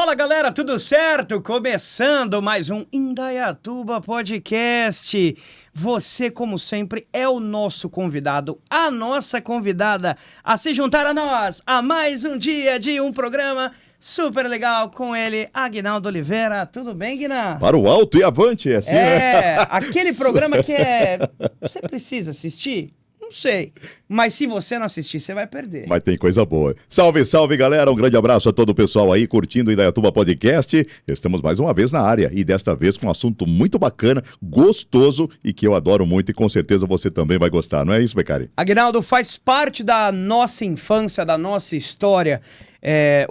Fala galera, tudo certo? Começando mais um Indaiatuba Podcast. Você, como sempre, é o nosso convidado, a nossa convidada a se juntar a nós a mais um dia de um programa super legal com ele, Aguinaldo Oliveira. Tudo bem, Guiná? Para o alto e avante, é assim, né? Aquele programa que você precisa assistir? Não sei, mas se você não assistir, você vai perder. Mas tem coisa boa. Salve, salve, galera. Um grande abraço a todo o pessoal aí curtindo o Indaiatuba Podcast. Estamos mais uma vez na área e desta vez com um assunto muito bacana, gostoso e que eu adoro muito e com certeza você também vai gostar. Não é isso, Beccari? Aguinaldo, faz parte da nossa infância, da nossa história.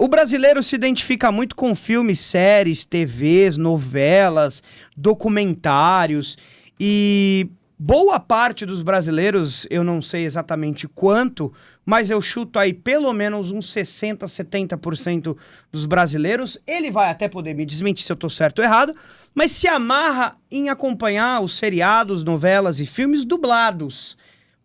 O brasileiro se identifica muito com filmes, séries, TVs, novelas, documentários e... boa parte dos brasileiros, eu não sei exatamente quanto, mas eu chuto aí pelo menos uns 60%, 70% dos brasileiros. Ele vai até poder me desmentir se eu tô certo ou errado, mas se amarra em acompanhar os seriados, novelas e filmes dublados.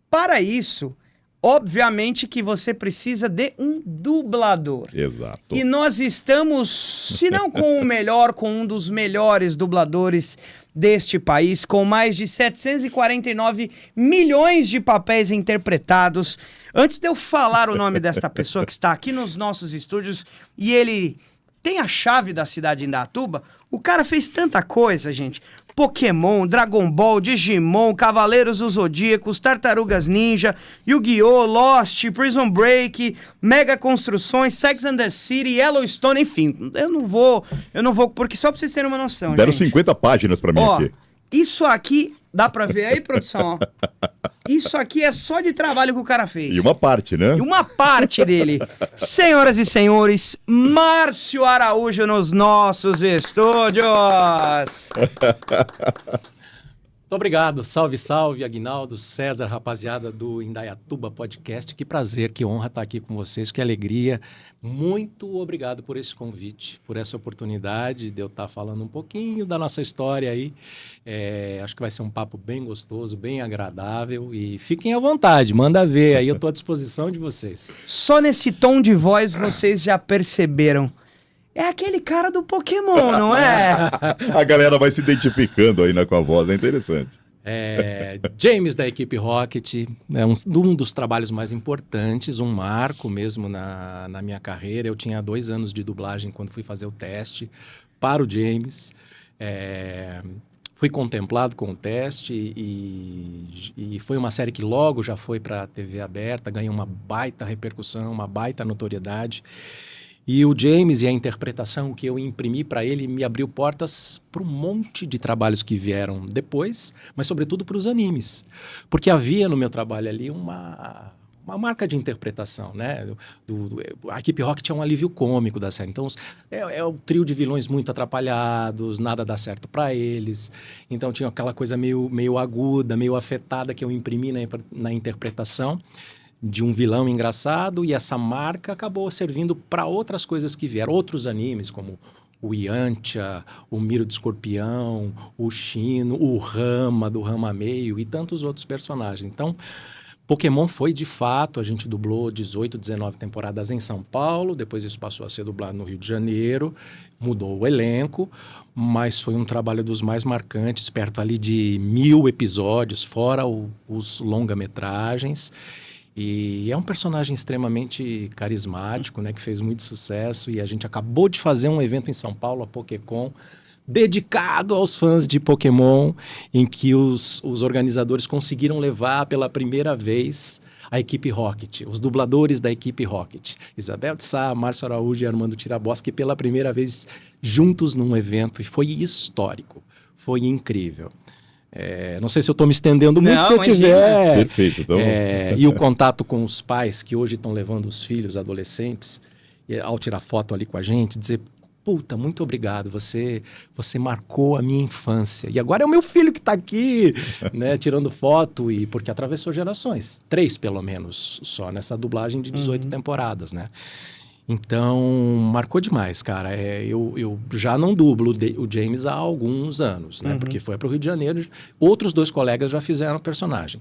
Para isso, obviamente que você precisa de um dublador. Exato. E nós estamos, se não com o melhor, com um dos melhores dubladores deste país, com mais de 749 milhões de papéis interpretados. Antes de eu falar o nome desta pessoa que está aqui nos nossos estúdios, e ele tem a chave da cidade de Indaiatuba, o cara fez tanta coisa, gente. Pokémon, Dragon Ball, Digimon, Cavaleiros dos Zodíacos, Tartarugas Ninja, Yu-Gi-Oh!, Lost, Prison Break, Mega Construções, Sex and the City, Yellowstone, enfim. Eu não vou, porque só pra vocês terem uma noção, Deram gente. 50 páginas pra mim aqui. Isso aqui, dá pra ver aí, produção? Isso aqui é só de trabalho que o cara fez. E uma parte, né? E uma parte dele. Senhoras e senhores, Márcio Araújo nos nossos estúdios. Muito obrigado. Salve, salve, Aguinaldo, César, rapaziada do Indaiatuba Podcast. Que prazer, que honra estar aqui com vocês, que alegria. Muito obrigado por esse convite, por essa oportunidade de eu estar falando um pouquinho da nossa história aí. Acho que vai ser um papo bem gostoso, bem agradável e fiquem à vontade, manda ver, aí eu estou à disposição de vocês. Só nesse tom de voz vocês já perceberam. É aquele cara do Pokémon, não é? A galera vai se identificando aí com a voz, é interessante. James da equipe Rocket, é um dos trabalhos mais importantes, um marco mesmo na minha carreira. Eu tinha 2 anos de dublagem quando fui fazer o teste para o James. Fui contemplado com o teste e foi uma série que logo já foi para a TV aberta, ganhou uma baita repercussão, uma baita notoriedade. E o James e a interpretação que eu imprimi para ele me abriu portas para um monte de trabalhos que vieram depois, mas sobretudo para os animes. Porque havia no meu trabalho ali uma marca de interpretação, né? A equipe Rocket é um alívio cômico da série. Então, é o trio de vilões muito atrapalhados, nada dá certo para eles. Então, tinha aquela coisa meio aguda, meio afetada que eu imprimi na interpretação de um vilão engraçado, e essa marca acabou servindo para outras coisas que vieram, outros animes, como o Yantia, o Miro do Escorpião, o Shino, o Rama, do Rama Meio, e tantos outros personagens. Então, Pokémon foi, de fato, a gente dublou 18, 19 temporadas em São Paulo, depois isso passou a ser dublado no Rio de Janeiro, mudou o elenco, mas foi um trabalho dos mais marcantes, perto ali de 1000 episódios, fora os longa-metragens. E é um personagem extremamente carismático, né, que fez muito sucesso. E a gente acabou de fazer um evento em São Paulo, a Pokécon, dedicado aos fãs de Pokémon, em que os organizadores conseguiram levar pela primeira vez a equipe Rocket, os dubladores da equipe Rocket. Isabel de Sá, Márcio Araújo e Armando Tiraboschi, pela primeira vez juntos num evento. E foi histórico, foi incrível. Não sei se eu estou me estendendo muito, se eu tiver. Perfeito. Então... E o contato com os pais que hoje estão levando os filhos adolescentes, ao tirar foto ali com a gente, dizer: puta, muito obrigado, você marcou a minha infância. E agora é o meu filho que está aqui, né, tirando foto, porque atravessou gerações, 3 pelo menos, só nessa dublagem de 18 temporadas, né? Então, marcou demais, cara. Eu já não dublo o James há alguns anos, né? Porque foi para o Rio de Janeiro. Outros 2 colegas já fizeram o personagem.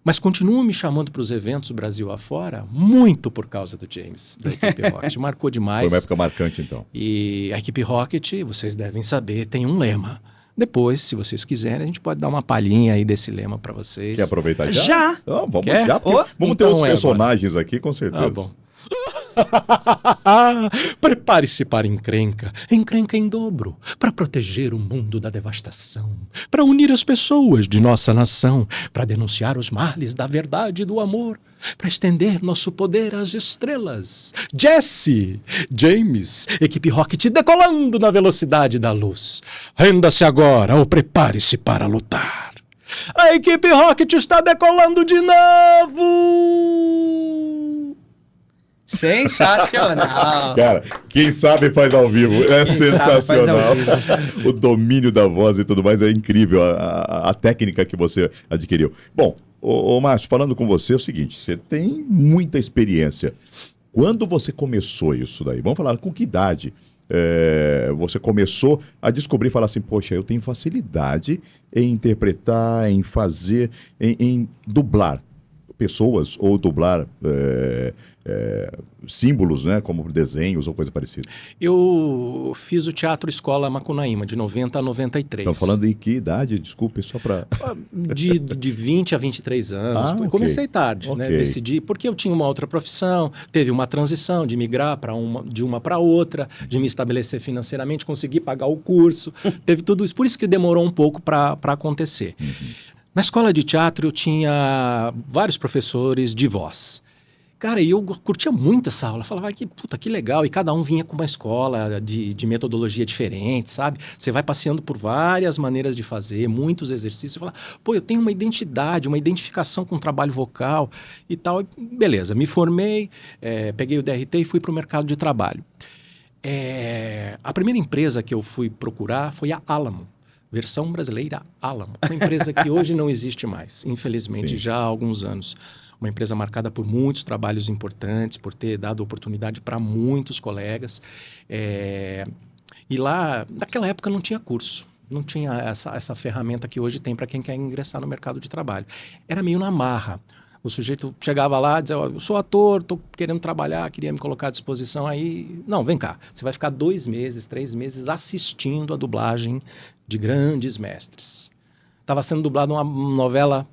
Mas continuam me chamando para os eventos Brasil afora, muito por causa do James, da equipe Rocket. Marcou demais. Foi uma época marcante, então. E a equipe Rocket, vocês devem saber, tem um lema. Depois, se vocês quiserem, a gente pode dar uma palhinha aí desse lema para vocês. Quer aproveitar já? Já! Vamos Quer? já, porque vamos ter Então outros é personagens aqui, com certeza. Ah, bom. Prepare-se para encrenca, encrenca em dobro, para proteger o mundo da devastação, para unir as pessoas de nossa nação, para denunciar os males da verdade e do amor, para estender nosso poder às estrelas. Jesse, James, equipe Rocket decolando na velocidade da luz. Renda-se agora ou prepare-se para lutar. A equipe Rocket está decolando de novo! Sensacional! Cara, quem sabe faz ao vivo. É Quem sensacional. sabe faz ao O domínio da voz e tudo mais é incrível. A técnica que você adquiriu. Bom, ô Márcio, falando com você é o seguinte: você tem muita experiência. Quando você começou isso daí? Vamos falar com que idade você começou a descobrir e falar assim: poxa, eu tenho facilidade em interpretar, em fazer, em dublar pessoas ou dublar símbolos, né, como desenhos ou coisa parecida. Eu fiz o Teatro Escola Macunaíma, de 90 a 93. Estão falando em que idade? Desculpe, só para... De 20 a 23 anos. Ok. Comecei tarde, né? Ok. Decidi, porque eu tinha uma outra profissão, teve uma transição de migrar de uma para outra, de me estabelecer financeiramente, conseguir pagar o curso, teve tudo isso. Por isso que demorou um pouco para acontecer. Na escola de teatro eu tinha vários professores de voz. Cara, e eu curtia muito essa aula. Falava, que puta, que legal. E cada um vinha com uma escola de metodologia diferente, sabe? Você vai passeando por várias maneiras de fazer, muitos exercícios. Você fala, pô, eu tenho uma identidade, uma identificação com o trabalho vocal e tal. E beleza, me formei, peguei o DRT e fui para o mercado de trabalho. A primeira empresa que eu fui procurar foi a Alamo. Versão brasileira Alamo. Uma empresa que hoje não existe mais, infelizmente, Sim. já há alguns anos. Uma empresa marcada por muitos trabalhos importantes, por ter dado oportunidade para muitos colegas. E lá, naquela época, não tinha curso. Não tinha essa ferramenta que hoje tem para quem quer ingressar no mercado de trabalho. Era meio na marra. O sujeito chegava lá e dizia, eu sou ator, estou querendo trabalhar, queria me colocar à disposição aí. Não, vem cá. Você vai ficar 2 meses, 3 meses assistindo a dublagem de grandes mestres. Estava sendo dublada uma novela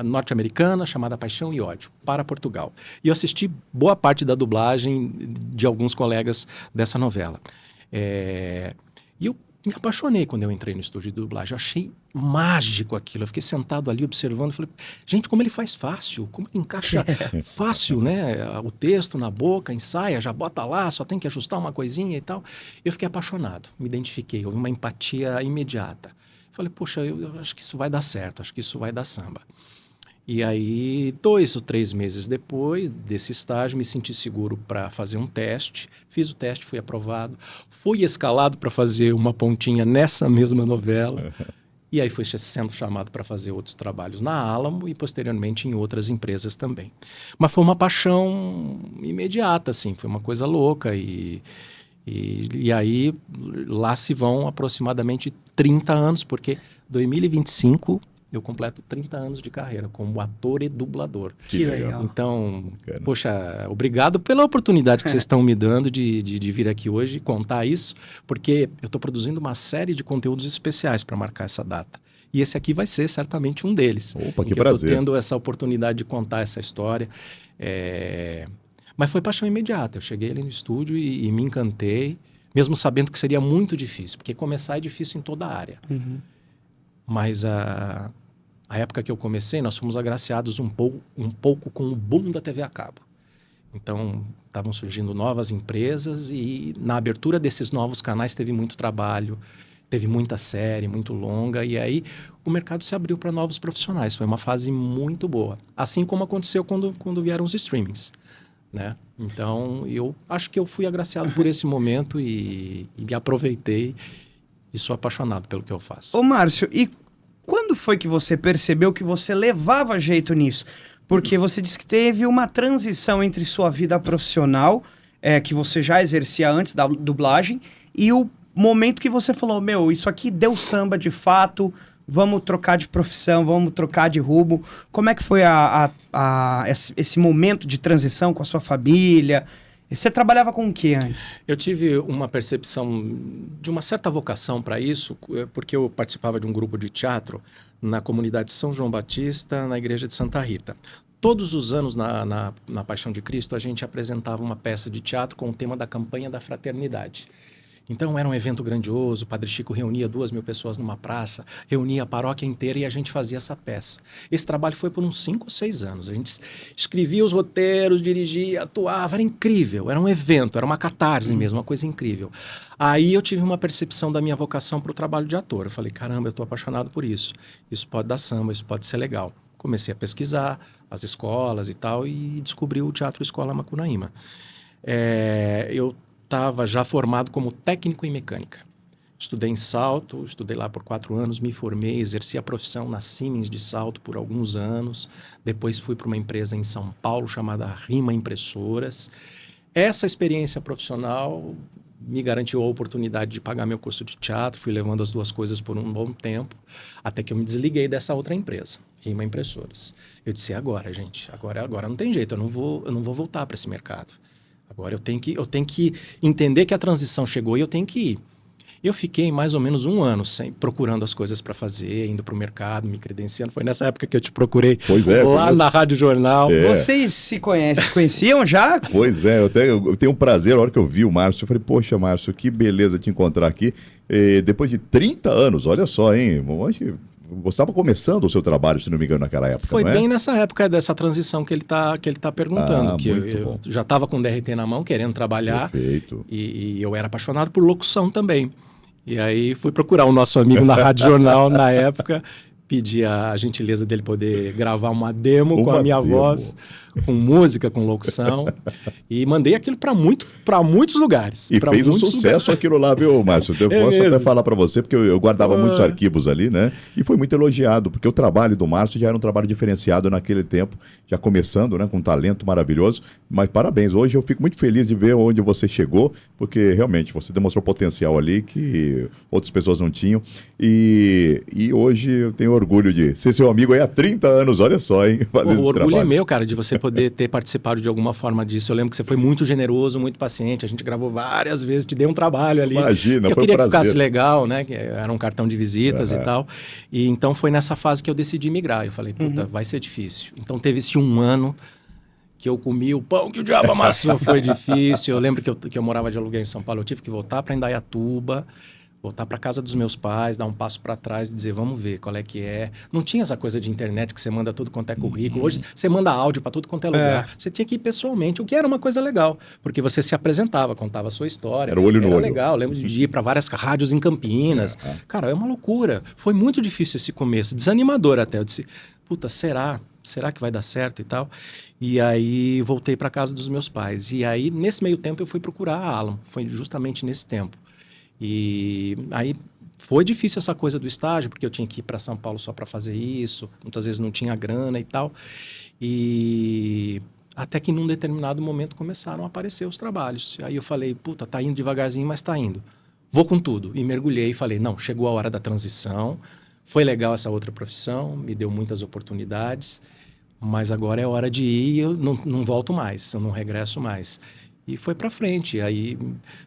norte-americana chamada Paixão e Ódio, para Portugal. E eu assisti boa parte da dublagem de alguns colegas dessa novela. E eu me apaixonei quando eu entrei no estúdio de dublagem. Eu achei mágico aquilo. Eu fiquei sentado ali observando. Falei, gente, como ele faz fácil. Como ele encaixa fácil, né? O texto na boca, ensaia, já bota lá, só tem que ajustar uma coisinha e tal. Eu fiquei apaixonado, me identifiquei. Houve uma empatia imediata. Falei, poxa, eu acho que isso vai dar certo, acho que isso vai dar samba. E aí, 2 ou 3 meses depois desse estágio, me senti seguro para fazer um teste. Fiz o teste, fui aprovado. Fui escalado para fazer uma pontinha nessa mesma novela. E aí fui sendo chamado para fazer outros trabalhos na Alamo e posteriormente em outras empresas também. Mas foi uma paixão imediata, assim, foi uma coisa louca. E aí, lá se vão aproximadamente 30 anos, porque 2025 eu completo 30 anos de carreira como ator e dublador. Que legal. Então, Bacana. poxa, obrigado pela oportunidade que vocês estão me dando de vir aqui hoje e contar isso, porque eu estou produzindo uma série de conteúdos especiais para marcar essa data. E esse aqui vai ser certamente um deles. Opa, em que eu prazer. estou tendo essa oportunidade de contar essa história. Mas foi paixão imediata. Eu cheguei ali no estúdio e me encantei, mesmo sabendo que seria muito difícil, porque começar é difícil em toda a área. Mas a época que eu comecei, nós fomos agraciados um pouco com o boom da TV a cabo. Então, estavam surgindo novas empresas e na abertura desses novos canais teve muito trabalho, teve muita série, muito longa, e aí o mercado se abriu para novos profissionais. Foi uma fase muito boa. Assim como aconteceu quando vieram os streamings, né? Então, eu acho que eu fui agraciado por esse momento e me aproveitei e sou apaixonado pelo que eu faço. Ô, Márcio, e quando foi que você percebeu que você levava jeito nisso? Porque você disse que teve uma transição entre sua vida profissional, que você já exercia antes da dublagem, e o momento que você falou, meu, isso aqui deu samba de fato, vamos trocar de profissão, vamos trocar de rumo. Como é que foi esse momento de transição com a sua família? Você trabalhava com o que antes? Eu tive uma percepção de uma certa vocação para isso, porque eu participava de um grupo de teatro na comunidade São João Batista, na igreja de Santa Rita. Todos os anos, na Paixão de Cristo, a gente apresentava uma peça de teatro com o tema da campanha da fraternidade. Então, era um evento grandioso, o Padre Chico reunia 2.000 pessoas numa praça, reunia a paróquia inteira e a gente fazia essa peça. Esse trabalho foi por uns 5 ou 6 anos. A gente escrevia os roteiros, dirigia, atuava, era incrível, era um evento, era uma catarse mesmo, uma coisa incrível. Aí eu tive uma percepção da minha vocação para o trabalho de ator. Eu falei, caramba, eu estou apaixonado por isso. Isso pode dar samba, isso pode ser legal. Comecei a pesquisar as escolas e tal e descobri o Teatro Escola Macunaíma. Eu estava já formado como técnico em mecânica. Estudei em Salto, estudei lá por 4 anos, me formei, exerci a profissão na Siemens de Salto por alguns anos. Depois fui para uma empresa em São Paulo chamada Rima Impressoras. Essa experiência profissional me garantiu a oportunidade de pagar meu curso de teatro. Fui levando as 2 coisas por um bom tempo, até que eu me desliguei dessa outra empresa, Rima Impressoras. Eu disse, agora, gente, agora não tem jeito, eu não vou voltar para esse mercado. Agora eu tenho que entender que a transição chegou e eu tenho que ir. Eu fiquei mais ou menos 1 ano procurando as coisas para fazer, indo para o mercado, me credenciando. Foi nessa época que eu te procurei lá na Rádio Jornal. Vocês se conheciam já? Pois é, eu tenho um prazer, a hora que eu vi o Márcio, eu falei, poxa, Márcio, que beleza te encontrar aqui. Depois de 30 anos, olha só, hein? Você estava começando o seu trabalho, se não me engano, naquela época, Foi não é? bem nessa época dessa transição que ele tá perguntando. Que eu já estava com o DRT na mão, querendo trabalhar. Perfeito. E eu era apaixonado por locução também. E aí fui procurar o nosso amigo na Rádio Jornal na época, pedi a gentileza dele poder gravar uma demo com a minha voz, com música, com locução, e mandei aquilo para muitos lugares. E fez um sucesso aquilo lá, viu, Márcio? Eu posso até falar para você, porque eu guardava muitos arquivos ali, né? E foi muito elogiado, porque o trabalho do Márcio já era um trabalho diferenciado naquele tempo, já começando, né, com um talento maravilhoso. Mas parabéns, hoje eu fico muito feliz de ver onde você chegou, porque realmente você demonstrou potencial ali que outras pessoas não tinham. E hoje eu tenho orgulho de ser seu amigo aí há 30 anos, olha só, hein? O orgulho é meu, cara, de você poder ter participado de alguma forma disso. Eu lembro que você foi muito generoso, muito paciente. A gente gravou várias vezes, te dei um trabalho ali. Imagina, que eu foi queria um prazer. Que ficasse legal, né? Que era um cartão de visitas e tal. E então foi nessa fase que eu decidi migrar. Eu falei, puta, vai ser difícil. Então teve esse 1 ano que eu comi o pão que o diabo amassou. Foi difícil. Eu lembro que eu morava de aluguel em São Paulo. Eu tive que voltar para Indaiatuba, voltar para casa dos meus pais, dar um passo para trás e dizer, vamos ver qual é que é. Não tinha essa coisa de internet que você manda tudo quanto é currículo. Hoje você manda áudio para tudo quanto é lugar. Você tinha que ir pessoalmente, o que era uma coisa legal, porque você se apresentava, contava a sua história. Era olho no olho. Era legal. Eu lembro de ir para várias rádios em Campinas. Cara, é uma loucura. Foi muito difícil esse começo, desanimador até. Eu disse, puta, será que vai dar certo e tal? E aí voltei para casa dos meus pais. E aí, nesse meio tempo, eu fui procurar a Alan. Foi justamente nesse tempo. E aí foi difícil essa coisa do estágio, porque eu tinha que ir para São Paulo só para fazer isso, muitas vezes não tinha grana e tal. E até que num determinado momento começaram a aparecer os trabalhos. Aí eu falei, puta, tá indo devagarzinho, mas tá indo. Vou com tudo. E mergulhei e falei, não, chegou a hora da transição, foi legal essa outra profissão, me deu muitas oportunidades, mas agora é hora de ir e eu não volto mais, eu não regresso mais. E foi para frente. Aí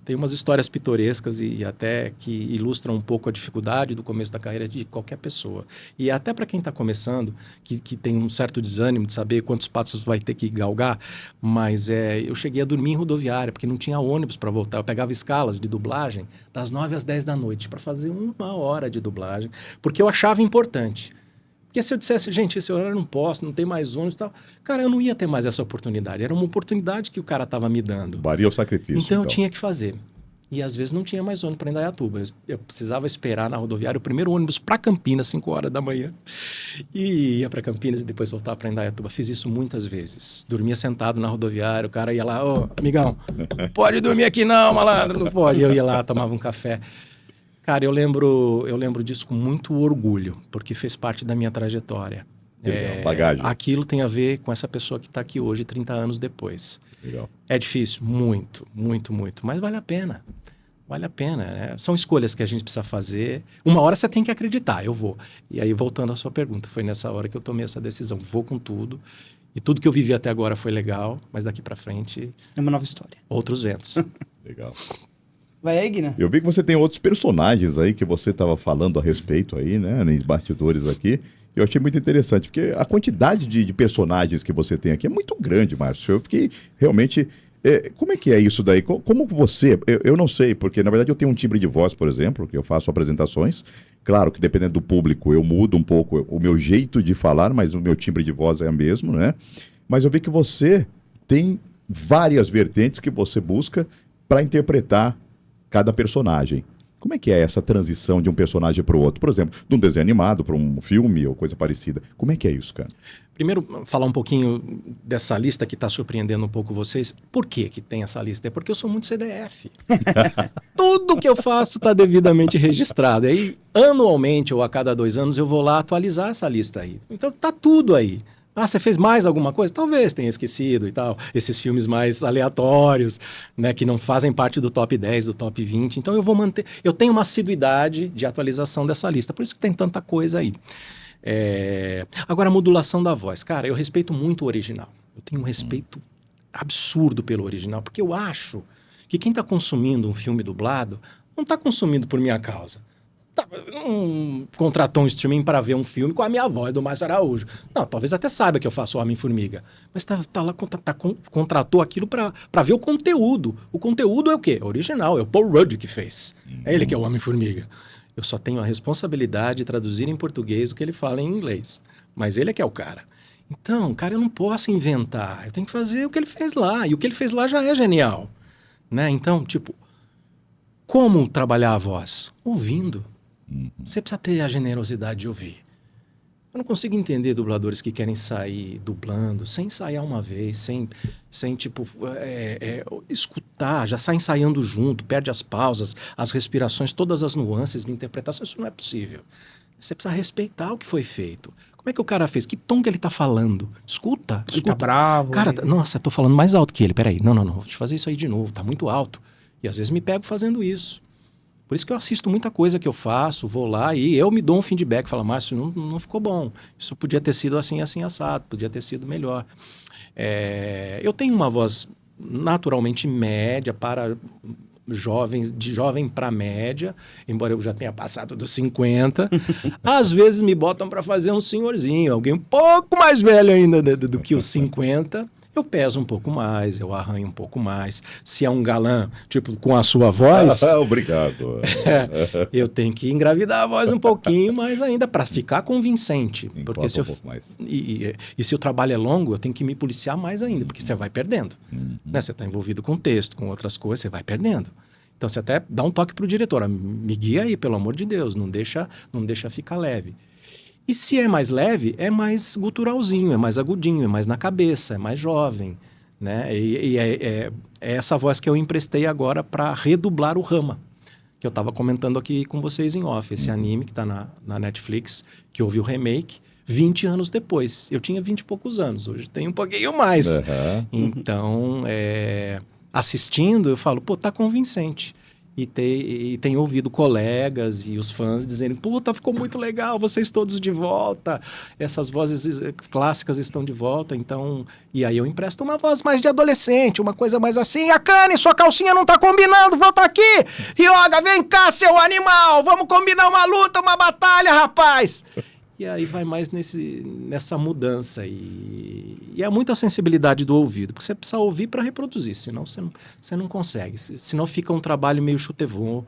tem umas histórias pitorescas e até que ilustram um pouco a dificuldade do começo da carreira de qualquer pessoa. E até para quem está começando, que tem um certo desânimo de saber quantos passos vai ter que galgar, mas eu cheguei a dormir em rodoviária, porque não tinha ônibus para voltar. Eu pegava escalas de dublagem das 9 às 10 da noite para fazer 1 hora de dublagem, porque eu achava importante. Porque se eu dissesse, gente, esse horário eu não posso, não tem mais ônibus e tal, cara, eu não ia ter mais essa oportunidade. Era uma oportunidade que o cara estava me dando. Varia o sacrifício. Então eu tinha que fazer. E às vezes não tinha mais ônibus para Indaiatuba. Eu precisava esperar na rodoviária o primeiro ônibus para Campinas, 5 horas da manhã. E ia para Campinas e depois voltar para Indaiatuba. Fiz isso muitas vezes. Dormia sentado na rodoviária, o cara ia lá, ô, amigão, não pode dormir aqui não, malandro, não pode. Eu ia lá, tomava um café. Cara, eu lembro disso com muito orgulho, porque fez parte da minha trajetória. Legal, bagagem. Aquilo tem a ver com essa pessoa que está aqui hoje, 30 anos depois. Legal. É difícil, muito, muito, muito, mas vale a pena. Vale a pena, né? São escolhas que a gente precisa fazer. Uma hora você tem que acreditar, eu vou. E aí, voltando à sua pergunta, foi nessa hora que eu tomei essa decisão. Vou com tudo. E tudo que eu vivi até agora foi legal, mas daqui pra frente... É uma nova história. Outros ventos. Legal. Vai aí, Guina. Eu vi que você tem outros personagens aí que você estava falando a respeito aí, né? Nos bastidores aqui. Eu achei muito interessante, porque a quantidade de personagens que você tem aqui é muito grande, Márcio. Eu fiquei realmente... como é que é isso daí? Como você... Eu não sei, porque na verdade eu tenho um timbre de voz, por exemplo, que eu faço apresentações. Claro que dependendo do público eu mudo um pouco o meu jeito de falar, mas o meu timbre de voz é o mesmo, né? Mas eu vi que você tem várias vertentes que você busca para interpretar cada personagem. Como é que é essa transição de um personagem para o outro? Por exemplo, de um desenho animado para um filme ou coisa parecida. Como é que é isso, cara? Primeiro, falar um pouquinho dessa lista que está surpreendendo um pouco vocês. Por que tem essa lista? É porque eu sou muito CDF. Tudo que eu faço está devidamente registrado. Aí, anualmente ou a cada 2 anos, eu vou lá atualizar essa lista aí. Então, tá tudo aí. Ah, você fez mais alguma coisa? Talvez tenha esquecido e tal. Esses filmes mais aleatórios, né, que não fazem parte do top 10, do top 20. Então eu vou manter... Eu tenho uma assiduidade de atualização dessa lista. Por isso que tem tanta coisa aí. Agora, a modulação da voz. Cara, eu respeito muito o original. Eu tenho um respeito absurdo pelo original. Porque eu acho que quem está consumindo um filme dublado não está consumindo por minha causa. Não contratou um streaming para ver um filme com a minha voz do Márcio Araújo. Não, talvez até saiba que eu faço Homem-Formiga. Mas contratou aquilo para ver o conteúdo. O conteúdo é o quê? É original, é o Paul Rudd que fez. É ele que é o Homem-Formiga. Eu só tenho a responsabilidade de traduzir em português o que ele fala em inglês. Mas ele é que é o cara. Então, cara, eu não posso inventar. Eu tenho que fazer o que ele fez lá. E o que ele fez lá já é genial. Né? Então, tipo, como trabalhar a voz? Ouvindo. Você precisa ter a generosidade de ouvir. Eu não consigo entender dubladores que querem sair dublando sem ensaiar uma vez, sem tipo, escutar, já sai ensaiando junto, perde as pausas, as respirações, todas as nuances de interpretação. Isso não é possível. Você precisa respeitar o que foi feito. Como é que o cara fez? Que tom que ele tá falando? Escuta. Ele tá bravo. Cara, nossa, eu tô falando mais alto que ele. Peraí, não, vou te fazer isso aí de novo, tá muito alto. E às vezes me pego fazendo isso. Por isso que eu assisto muita coisa que eu faço, vou lá e eu me dou um feedback, falo, Márcio, não ficou bom. Isso podia ter sido assim, assim, assado, podia ter sido melhor. Eu tenho uma voz naturalmente média para jovens, de jovem para média, embora eu já tenha passado dos 50. Às vezes me botam para fazer um senhorzinho, alguém um pouco mais velho ainda do que os 50. Eu peso um pouco mais, eu arranho um pouco mais. Se é um galã, tipo, com a sua voz... Obrigado. Eu tenho que engravidar a voz um pouquinho mais ainda para ficar convincente. Porque se eu, mais. E se o trabalho é longo, eu tenho que me policiar mais ainda, porque você vai perdendo. Né? Você está envolvido com texto, com outras coisas, você vai perdendo. Então você até dá um toque para o diretor. Me guia aí, pelo amor de Deus, não deixa ficar leve. E se é mais leve, é mais guturalzinho, é mais agudinho, é mais na cabeça, é mais jovem, né? E é essa voz que eu emprestei agora para redublar o Rama, que eu estava comentando aqui com vocês em off. Esse anime que está na Netflix, que houve o remake 20 anos depois. Eu tinha 20 e poucos anos, hoje tenho um pouquinho mais. Então, assistindo, eu falo, pô, tá convincente. E tem ouvido colegas e os fãs dizerem, puta, ficou muito legal, vocês todos de volta, essas vozes clássicas estão de volta, então... E aí eu empresto uma voz mais de adolescente, uma coisa mais assim, Akane, sua calcinha não tá combinando, volta aqui! Ryoga, vem cá, seu animal, vamos combinar uma luta, uma batalha, rapaz! E aí vai mais nessa mudança. E é muita sensibilidade do ouvido, porque você precisa ouvir para reproduzir, senão você não consegue. Senão fica um trabalho meio chutevô,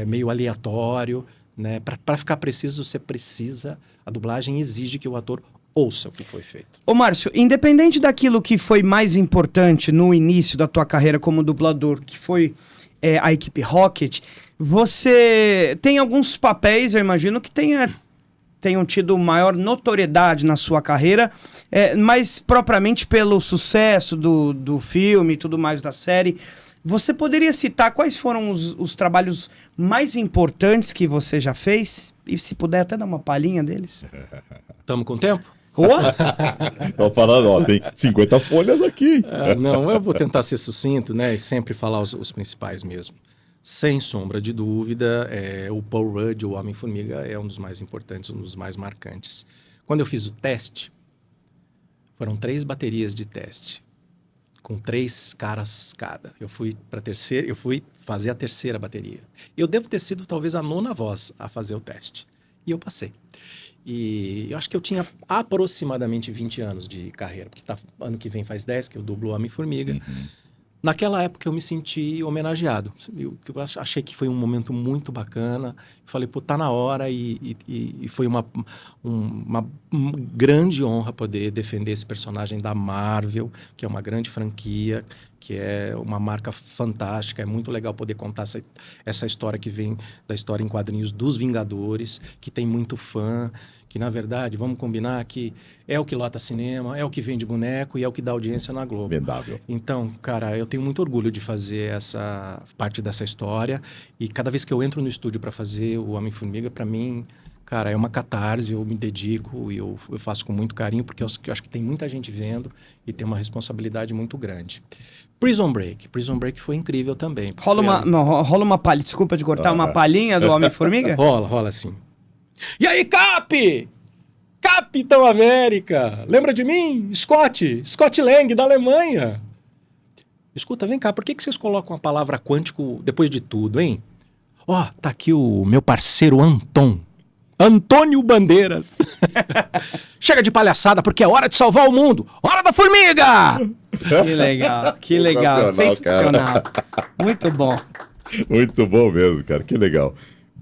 meio aleatório. Né? Para ficar preciso, você precisa... A dublagem exige que o ator ouça o que foi feito. Ô Márcio, independente daquilo que foi mais importante no início da tua carreira como dublador, que foi a equipe Rocket, você tem alguns papéis, eu imagino, que tenham tido maior notoriedade na sua carreira, mas propriamente pelo sucesso do filme e tudo mais da série. Você poderia citar quais foram os trabalhos mais importantes que você já fez? E se puder até dar uma palhinha deles. Estamos com tempo? Tô falando, ó, tem 50 folhas aqui. Não, eu vou tentar ser sucinto, né? E sempre falar os principais mesmo. Sem sombra de dúvida, o Paul Rudd, o Homem-Formiga, é um dos mais importantes, um dos mais marcantes. Quando eu fiz o teste, foram 3 baterias de teste, com 3 caras cada. Eu fui fazer a terceira bateria. Eu devo ter sido talvez a 9ª voz a fazer o teste. E eu passei. E eu acho que eu tinha aproximadamente 20 anos de carreira, porque ano que vem faz 10 que eu dublo o Homem-Formiga. Uhum. Naquela época eu me senti homenageado. Eu achei que foi um momento muito bacana. Falei, pô, tá na hora e foi uma grande honra poder defender esse personagem da Marvel, que é uma grande franquia, que é uma marca fantástica. É muito legal poder contar essa história que vem da história em quadrinhos dos Vingadores, que tem muito fã, que na verdade, vamos combinar que é o que lota cinema, é o que vende boneco e é o que dá audiência na Globo. Vendável. Então, cara, eu tenho muito orgulho de fazer essa parte dessa história e cada vez que eu entro no estúdio para fazer o Homem-Formiga, para mim, cara, é uma catarse, eu me dedico e eu faço com muito carinho porque eu acho que tem muita gente vendo e tem uma responsabilidade muito grande. Prison Break foi incrível também. Rola uma palha, desculpa de cortar, uma palhinha do Homem-Formiga? Rola sim. E aí, Cap? Capitão América! Lembra de mim? Scott Lang, da Alemanha. Escuta, vem cá, por que vocês colocam a palavra quântico depois de tudo, hein? Ó, tá aqui o meu parceiro Antônio Bandeiras. Chega de palhaçada, porque é hora de salvar o mundo. Hora da formiga! Que legal. Sensacional. Muito bom. Muito bom mesmo, cara. Que legal.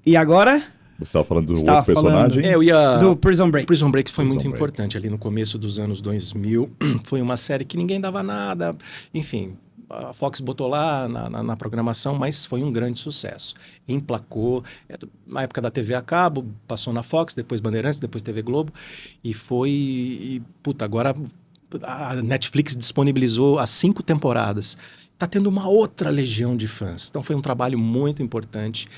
E agora? Você estava falando do outro personagem? Do Prison Break. Prison Break foi muito importante ali no começo dos anos 2000. Foi uma série que ninguém dava nada. Enfim, a Fox botou lá na programação, mas foi um grande sucesso. Emplacou. Na época da TV a cabo, passou na Fox, depois Bandeirantes, depois TV Globo. Agora a Netflix disponibilizou as 5 temporadas. Tá tendo uma outra legião de fãs. Então foi um trabalho muito importante.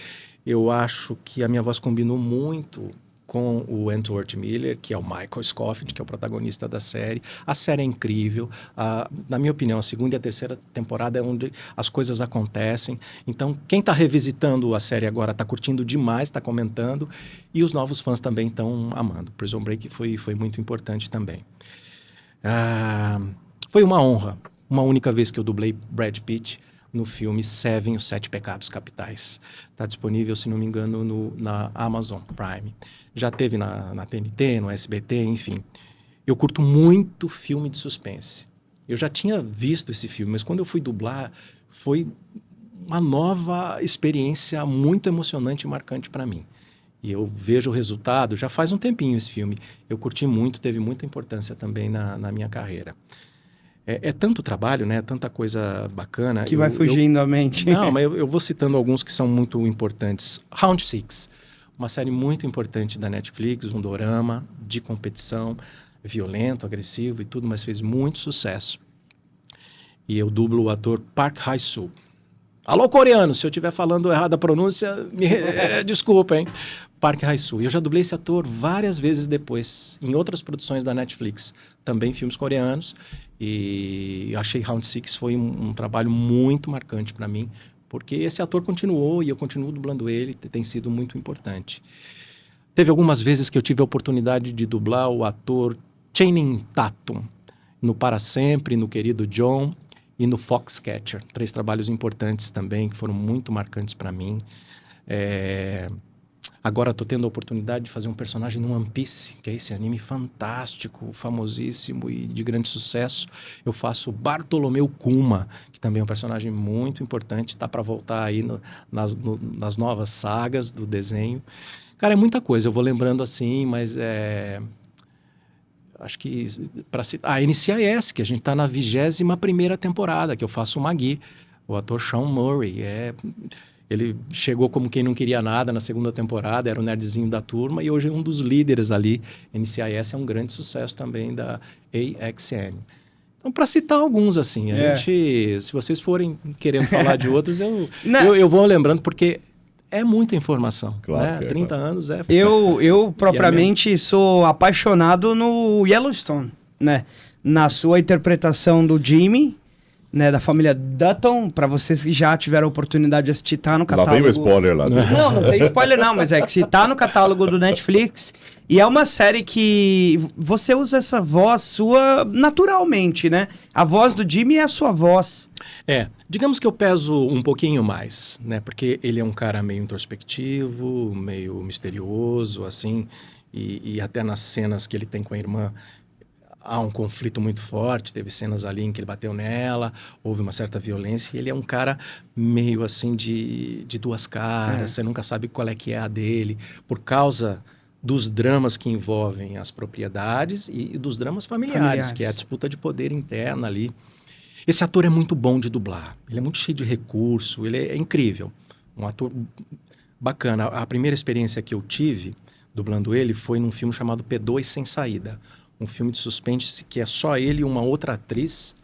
Eu acho que a minha voz combinou muito com o Wentworth Miller, que é o Michael Scofield, que é o protagonista da série. A série é incrível. Na minha opinião, a 2ª e a 3ª temporada é onde as coisas acontecem. Então, quem está revisitando a série agora está curtindo demais, está comentando. E os novos fãs também estão amando. Prison Break foi muito importante também. Foi uma honra. Uma única vez que eu dublei Brad Pitt no filme Seven, Os 7 Pecados Capitais. Está disponível, se não me engano, na Amazon Prime. Já teve na TNT, no SBT, enfim. Eu curto muito filme de suspense. Eu já tinha visto esse filme, mas quando eu fui dublar, foi uma nova experiência muito emocionante e marcante para mim. E eu vejo o resultado, já faz um tempinho esse filme. Eu curti muito, teve muita importância também na minha carreira. É tanto trabalho, né? Tanta coisa bacana. Que vai fugindo a mente. Não, mas eu vou citando alguns que são muito importantes. Round 6, uma série muito importante da Netflix, um dorama de competição, violento, agressivo e tudo, mas fez muito sucesso. E eu dublo o ator Park Hae-soo. Alô, coreano, se eu estiver falando errado a pronúncia, desculpa, hein? Park Hae-soo. Eu já dublei esse ator várias vezes depois, em outras produções da Netflix, também filmes coreanos, e achei Round 6 foi um trabalho muito marcante para mim, porque esse ator continuou e eu continuo dublando ele, tem sido muito importante. Teve algumas vezes que eu tive a oportunidade de dublar o ator Channing Tatum, no Para Sempre, no Querido John e no Foxcatcher. 3 trabalhos importantes também, que foram muito marcantes para mim. Agora estou tendo a oportunidade de fazer um personagem no One Piece, que é esse anime fantástico, famosíssimo e de grande sucesso. Eu faço Bartolomeu Kuma, que também é um personagem muito importante, está para voltar aí nas novas sagas do desenho. Cara, é muita coisa, eu vou lembrando assim, mas acho que para citar... NCIS, que a gente está na 21ª temporada, que eu faço o Magui, o ator Sean Murray. Ele chegou como quem não queria nada na 2ª temporada, era o nerdzinho da turma e hoje é um dos líderes ali. NCIS é um grande sucesso também da AXN. Então, para citar alguns, assim, se vocês forem querendo falar de outros, eu vou lembrando, porque é muita informação. Claro, né? 30 anos é... Eu propriamente sou apaixonado no Yellowstone, né? Na sua interpretação do Jimmy, né, da família Dutton. Pra vocês que já tiveram a oportunidade de assistir, tá no Lá catálogo. vem o spoiler lá. Não tem spoiler não, mas é que se tá no catálogo do Netflix. E é uma série que você usa essa voz sua naturalmente, né? A voz do Jimmy é a sua voz. Digamos que eu peso um pouquinho mais, né? Porque ele é um cara meio introspectivo, meio misterioso, assim, e até nas cenas que ele tem com a irmã há um conflito muito forte. Teve cenas ali em que ele bateu nela, houve uma certa violência, e ele é um cara meio assim de duas caras, você nunca sabe qual é que é a dele, por causa dos dramas que envolvem as propriedades e dos dramas familiares, que é a disputa de poder interna ali. Esse ator é muito bom de dublar, ele é muito cheio de recurso, ele é incrível, um ator bacana. A primeira experiência que eu tive dublando ele foi num filme chamado P2 Sem Saída, um filme de suspense que é só ele e uma outra atriz.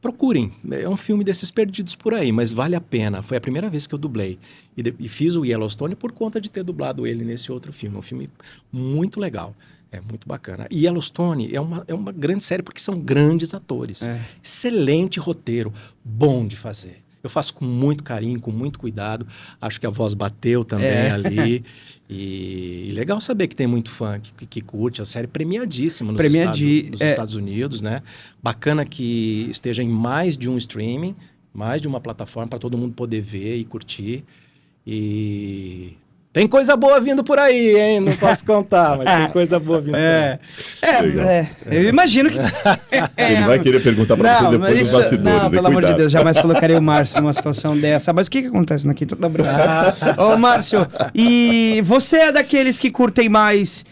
Procurem, é um filme desses perdidos por aí, mas vale a pena. Foi a primeira vez que eu dublei. E fiz o Yellowstone por conta de ter dublado ele nesse outro filme. Um filme muito legal, é muito bacana. E Yellowstone é uma grande série porque são grandes atores. Excelente roteiro, bom de fazer. Eu faço com muito carinho, com muito cuidado. Acho que a voz bateu também ali. E legal saber que tem muito fã que curte a série, premiadíssima nos Estados Unidos, né? Bacana que esteja em mais de um streaming, mais de uma plataforma para todo mundo poder ver e curtir. E tem coisa boa vindo por aí, hein? Não posso contar, mas tem coisa boa vindo por aí. Eu imagino que... Ele vai querer perguntar para você depois dos bastidores. Não, pelo amor de Deus, jamais colocaria o Márcio numa situação dessa. Mas o que acontece na Quinta da Branca? Ô, Márcio, e você é daqueles que curtem mais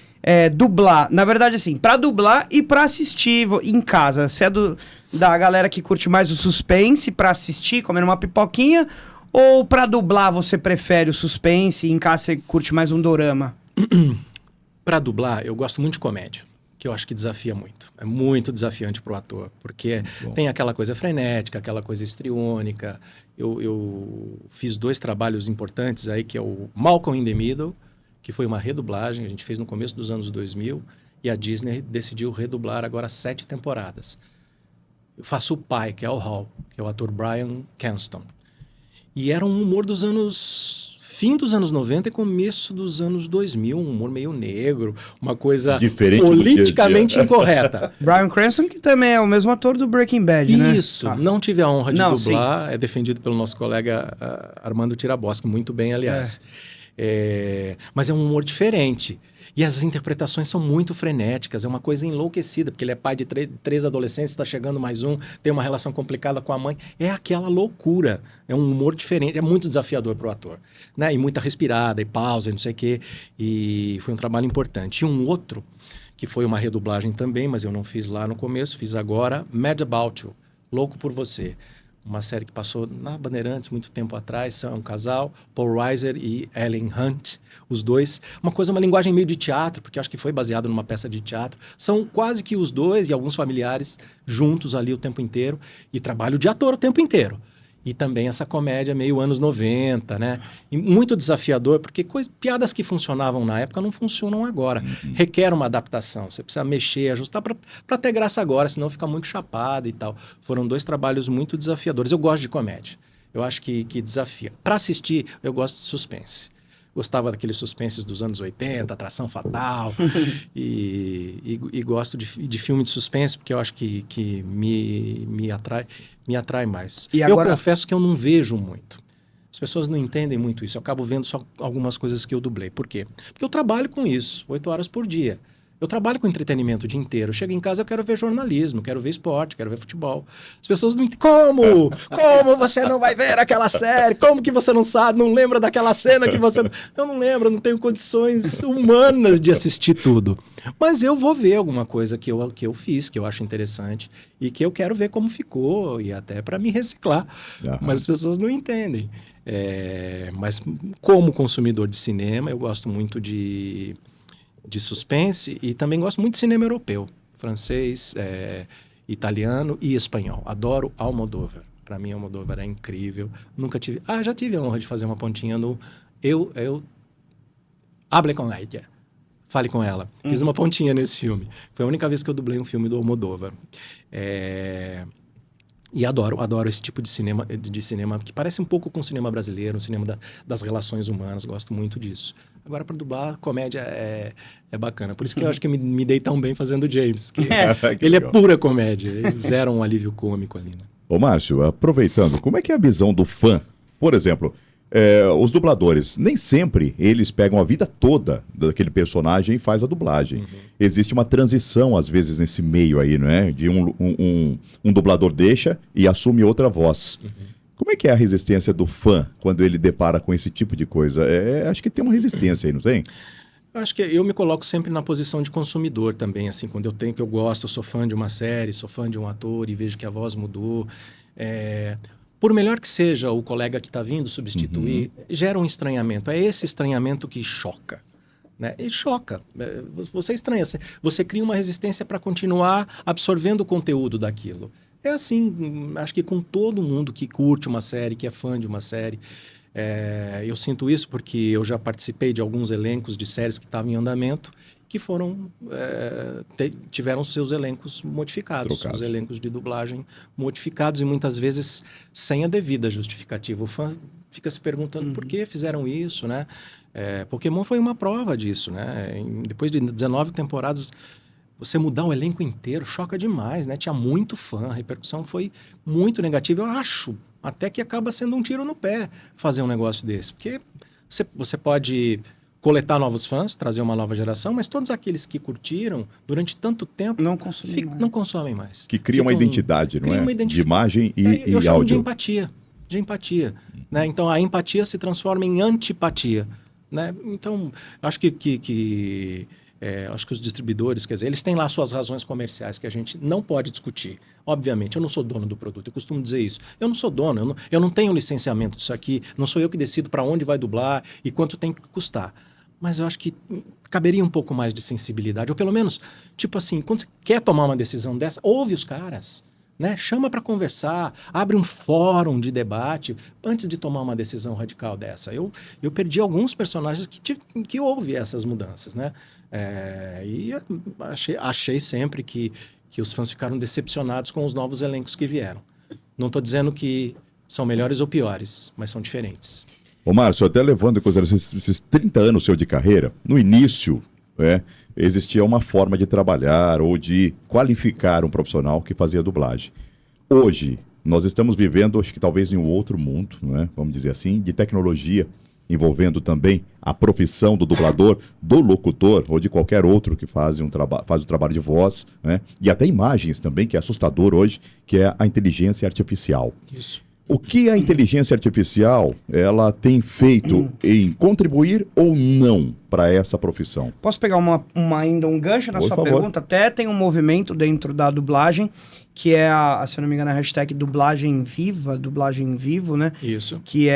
dublar? Na verdade, assim, pra dublar e pra assistir em casa. Você é da galera que curte mais o suspense pra assistir, comendo uma pipoquinha? Ou pra dublar você prefere o suspense e em casa você curte mais um dorama? Pra dublar, eu gosto muito de comédia, que eu acho que desafia muito. É muito desafiante pro ator, porque tem aquela coisa frenética, aquela coisa histriônica. Eu fiz 2 trabalhos importantes aí, que é o Malcolm in the Middle, que foi uma redublagem, a gente fez no começo dos anos 2000, e a Disney decidiu redublar agora 7 temporadas. Eu faço o pai, que é o Hal, que é o ator Bryan Cranston. E era um humor fim dos anos 90 e começo dos anos 2000, um humor meio negro, uma coisa diferente politicamente incorreta. Bryan Cranston, que também é o mesmo ator do Breaking Bad, né? Isso, não tive a honra de dublar, é defendido pelo nosso colega Armando Tiraboschi, muito bem, aliás. Mas é um humor diferente. E as interpretações são muito frenéticas, é uma coisa enlouquecida, porque ele é pai de 3 adolescentes, está chegando mais um, tem uma relação complicada com a mãe. É aquela loucura, é um humor diferente, é muito desafiador para o ator. Né? E muita respirada, e pausa, e não sei o quê. E foi um trabalho importante. E um outro, que foi uma redublagem também, mas eu não fiz lá no começo, fiz agora, Mad About You, Louco por Você. Uma série que passou na Bandeirantes muito tempo atrás, são um casal, Paul Reiser e Ellen Hunt, os dois. Uma linguagem meio de teatro, porque acho que foi baseado numa peça de teatro. São quase que os dois e alguns familiares juntos ali o tempo inteiro, e trabalho de ator o tempo inteiro. E também essa comédia meio anos 90, né? E muito desafiador, porque piadas que funcionavam na época não funcionam agora. Requer uma adaptação, você precisa mexer, ajustar para ter graça agora, senão fica muito chapado e tal. Foram 2 trabalhos muito desafiadores. Eu gosto de comédia, eu acho que desafia. Para assistir, eu gosto de suspense. Gostava daqueles suspenses dos anos 80, Atração Fatal, e gosto de filme de suspense, porque eu acho que me atrai mais. E agora... Eu confesso que eu não vejo muito. As pessoas não entendem muito isso. Eu acabo vendo só algumas coisas que eu dublei. Por quê? Porque eu trabalho com isso, 8 horas por dia. Eu trabalho com entretenimento o dia inteiro. Eu chego em casa, eu quero ver jornalismo, quero ver esporte, quero ver futebol. As pessoas não entendem. Como? Como você não vai ver aquela série? Como que você não sabe, não lembra daquela cena que você... Eu não lembro, eu não tenho condições humanas de assistir tudo. Mas eu vou ver alguma coisa que eu fiz, que eu acho interessante, e que eu quero ver como ficou, e até para me reciclar. Mas as pessoas não entendem. Mas como consumidor de cinema, eu gosto muito de suspense, e também gosto muito de cinema europeu, francês, italiano e espanhol. Adoro Almodóvar. Para mim, Almodóvar é incrível. Já tive a honra de fazer uma pontinha no Hable com ella. Fale com ela. Fiz uma pontinha nesse filme. Foi a única vez que eu dublei um filme do Almodóvar. E adoro esse tipo de cinema que parece um pouco com o cinema brasileiro, o cinema das relações humanas, gosto muito disso. Agora, para dublar, comédia é bacana. Por isso que eu acho que me dei tão bem fazendo o James, que ele é pura comédia, ele zera um alívio cômico ali, né? Ô, Márcio, aproveitando, como é que é a visão do fã? Por exemplo, os dubladores, nem sempre eles pegam a vida toda daquele personagem e faz a dublagem. Existe uma transição, às vezes, nesse meio aí, não é? De um dublador deixa e assume outra voz. Como é que é a resistência do fã quando ele depara com esse tipo de coisa? Acho que tem uma resistência aí, não tem? Eu acho que eu me coloco sempre na posição de consumidor também, assim, quando eu gosto, eu sou fã de uma série, sou fã de um ator e vejo que a voz mudou. Por melhor que seja o colega que está vindo substituir, gera um estranhamento. É esse estranhamento que choca, né? E choca. Você estranha, você cria uma resistência para continuar absorvendo o conteúdo daquilo. É assim, acho que com todo mundo que curte uma série, que é fã de uma série. Eu sinto isso porque eu já participei de alguns elencos de séries que estavam em andamento que tiveram seus elencos modificados, Trocados. os elencos de dublagem modificados e muitas vezes sem a devida justificativa. O fã fica se perguntando por que fizeram isso, né? Pokémon foi uma prova disso, né? Depois de 19 temporadas, você mudar o elenco inteiro choca demais, né? Tinha muito fã, a repercussão foi muito negativa. Eu acho até que acaba sendo um tiro no pé fazer um negócio desse, porque você pode coletar novos fãs, trazer uma nova geração, mas todos aqueles que curtiram durante tanto tempo Não consomem mais. Que cria uma identidade, não é? Uma De imagem e eu chamo áudio. de empatia, né? Então a empatia se transforma em antipatia, né? Então acho acho que os distribuidores, quer dizer, eles têm lá suas razões comerciais que a gente não pode discutir. Obviamente, eu não sou dono do produto, eu costumo dizer isso. Eu não sou dono, eu não tenho licenciamento disso aqui, não sou eu que decido para onde vai dublar e quanto tem que custar. Mas eu acho que caberia um pouco mais de sensibilidade, ou pelo menos, tipo assim, quando você quer tomar uma decisão dessa, ouve os caras, né? Chama para conversar, abre um fórum de debate antes de tomar uma decisão radical dessa. Eu perdi alguns personagens que houve essas mudanças, né? E achei sempre que os fãs ficaram decepcionados com os novos elencos que vieram. Não estou dizendo que são melhores ou piores, mas são diferentes. Ô, Márcio, até levando em consideração esses 30 anos seu de carreira, no início, existia uma forma de trabalhar ou de qualificar um profissional que fazia dublagem. Hoje, nós estamos vivendo, acho que talvez em um outro mundo, não é? Vamos dizer assim, de tecnologia, envolvendo também a profissão do dublador, do locutor ou de qualquer outro que faz o trabalho de voz, né? E até imagens também, que é assustador hoje, que é a inteligência artificial. Isso. O que a inteligência artificial ela tem feito em contribuir ou não para essa profissão? Posso pegar ainda um gancho na Por sua favor. pergunta? Até tem um movimento dentro da dublagem, que é se eu não me engano, a hashtag dublagem viva, dublagem vivo, né? Isso. Que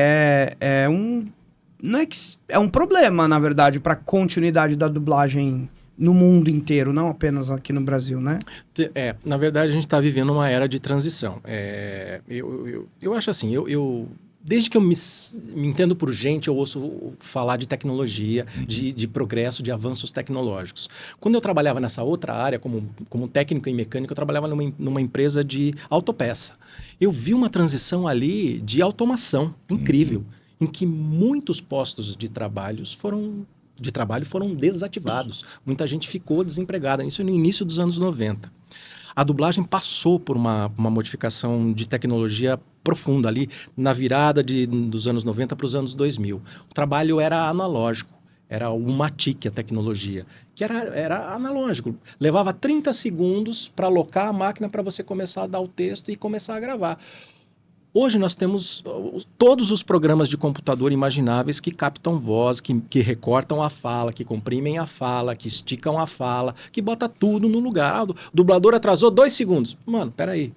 não é que é um problema, na verdade, para a continuidade da dublagem no mundo inteiro, não apenas aqui no Brasil, né? Na verdade, a gente está vivendo uma era de transição. Eu acho assim, desde que eu me entendo por gente, eu ouço falar de tecnologia, de progresso, de avanços tecnológicos. Quando eu trabalhava nessa outra área, como técnico em mecânica, eu trabalhava numa empresa de autopeça. Eu vi uma transição ali de automação incrível, em que muitos postos de trabalho foram desativados. Muita gente ficou desempregada. Isso no início dos anos 90. A dublagem passou por uma modificação de tecnologia profunda ali, na virada dos anos 90 para os anos 2000. O trabalho era analógico. Era o Matic, a tecnologia, que era analógico. Levava 30 segundos para alocar a máquina para você começar a dar o texto e começar a gravar. Hoje nós temos todos os programas de computador imagináveis que captam voz, que recortam a fala, que comprimem a fala, que esticam a fala, que bota tudo no lugar. O dublador atrasou 2 segundos. Mano, peraí.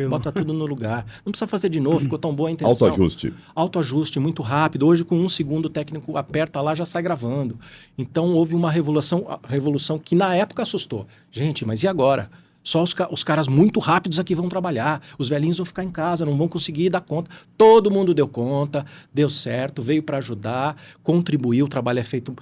Bota tudo no lugar. Não precisa fazer de novo, ficou tão boa a intenção. Autoajuste. Autoajuste, muito rápido. Hoje, com 1 segundo, o técnico aperta lá, já sai gravando. Então, houve uma revolução que na época assustou. Gente, mas e agora? Só os caras muito rápidos aqui vão trabalhar. Os velhinhos vão ficar em casa, não vão conseguir dar conta. Todo mundo deu conta, deu certo, veio para ajudar, contribuiu. O trabalho é feito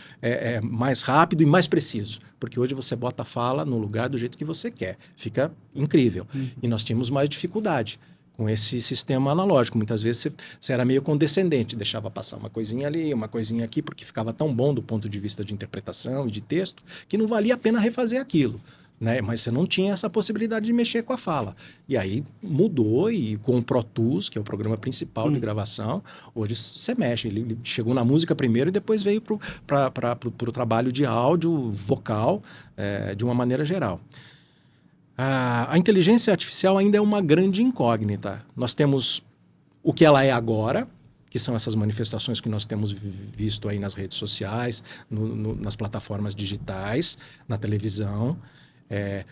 mais rápido e mais preciso. Porque hoje você bota a fala no lugar do jeito que você quer. Fica incrível. E nós tínhamos mais dificuldade com esse sistema analógico. Muitas vezes você era meio condescendente, deixava passar uma coisinha ali, uma coisinha aqui, porque ficava tão bom do ponto de vista de interpretação e de texto, que não valia a pena refazer aquilo. Né? Mas você não tinha essa possibilidade de mexer com a fala. E aí mudou, e com o Pro Tools, que é o programa principal de gravação, hoje você mexe. Ele chegou na música primeiro e depois veio para o trabalho de áudio, vocal, de uma maneira geral. A inteligência artificial ainda é uma grande incógnita. Nós temos o que ela é agora, que são essas manifestações que nós temos visto aí nas redes sociais, nas plataformas digitais, na televisão.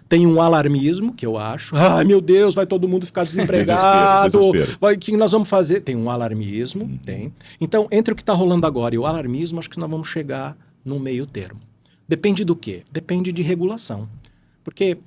Tem um alarmismo, que eu acho. Ai, meu Deus, vai todo mundo ficar desempregado. Desespero. O que nós vamos fazer? Tem um alarmismo, tem. Então, entre o que está rolando agora e o alarmismo, acho que nós vamos chegar no meio termo. Depende do quê? Depende de regulação. Porque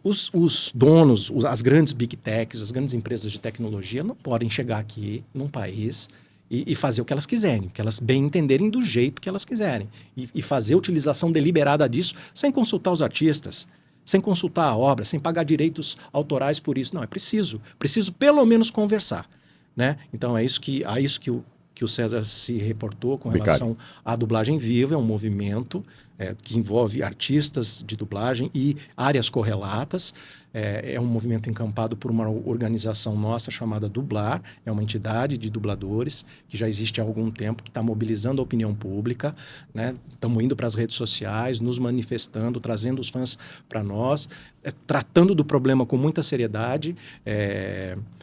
os donos, as grandes big techs, as grandes empresas de tecnologia não podem chegar aqui num país e fazer o que elas quiserem, o que elas bem entenderem do jeito que elas quiserem. E fazer a utilização deliberada disso sem consultar os artistas, sem consultar a obra, sem pagar direitos autorais por isso. Não, é preciso pelo menos conversar. Né? Então é isso que o César se reportou com relação à dublagem viva, é um movimento que envolve artistas de dublagem e áreas correlatas. É um movimento encampado por uma organização nossa chamada Dublar, é uma entidade de dubladores que já existe há algum tempo, que está mobilizando a opinião pública, né? Estamos indo para as redes sociais, nos manifestando, trazendo os fãs para nós, tratando do problema com muita seriedade,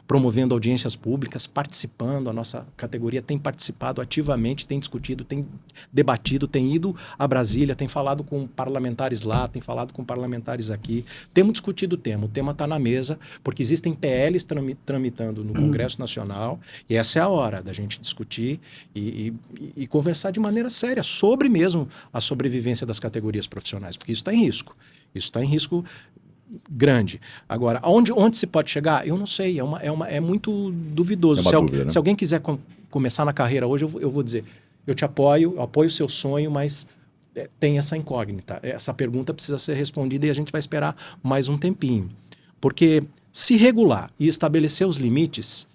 promovendo audiências públicas, participando. A nossa categoria tem participado ativamente, tem discutido, tem debatido, tem ido a Brasília, tem falado com parlamentares lá, tem falado com parlamentares aqui, temos discutido o tema está na mesa, porque existem PLs tramitando no Congresso Nacional, e essa é a hora da gente discutir e conversar de maneira séria sobre mesmo a sobrevivência das categorias profissionais, porque isso está em risco. Isso está em risco grande. Agora, onde se pode chegar? Eu não sei, é muito duvidoso. Dúvida, né? Se alguém quiser começar na carreira hoje, eu vou dizer, eu te apoio, eu apoio o seu sonho, mas tem essa incógnita. Essa pergunta precisa ser respondida e a gente vai esperar mais um tempinho. Porque se regular e estabelecer os limites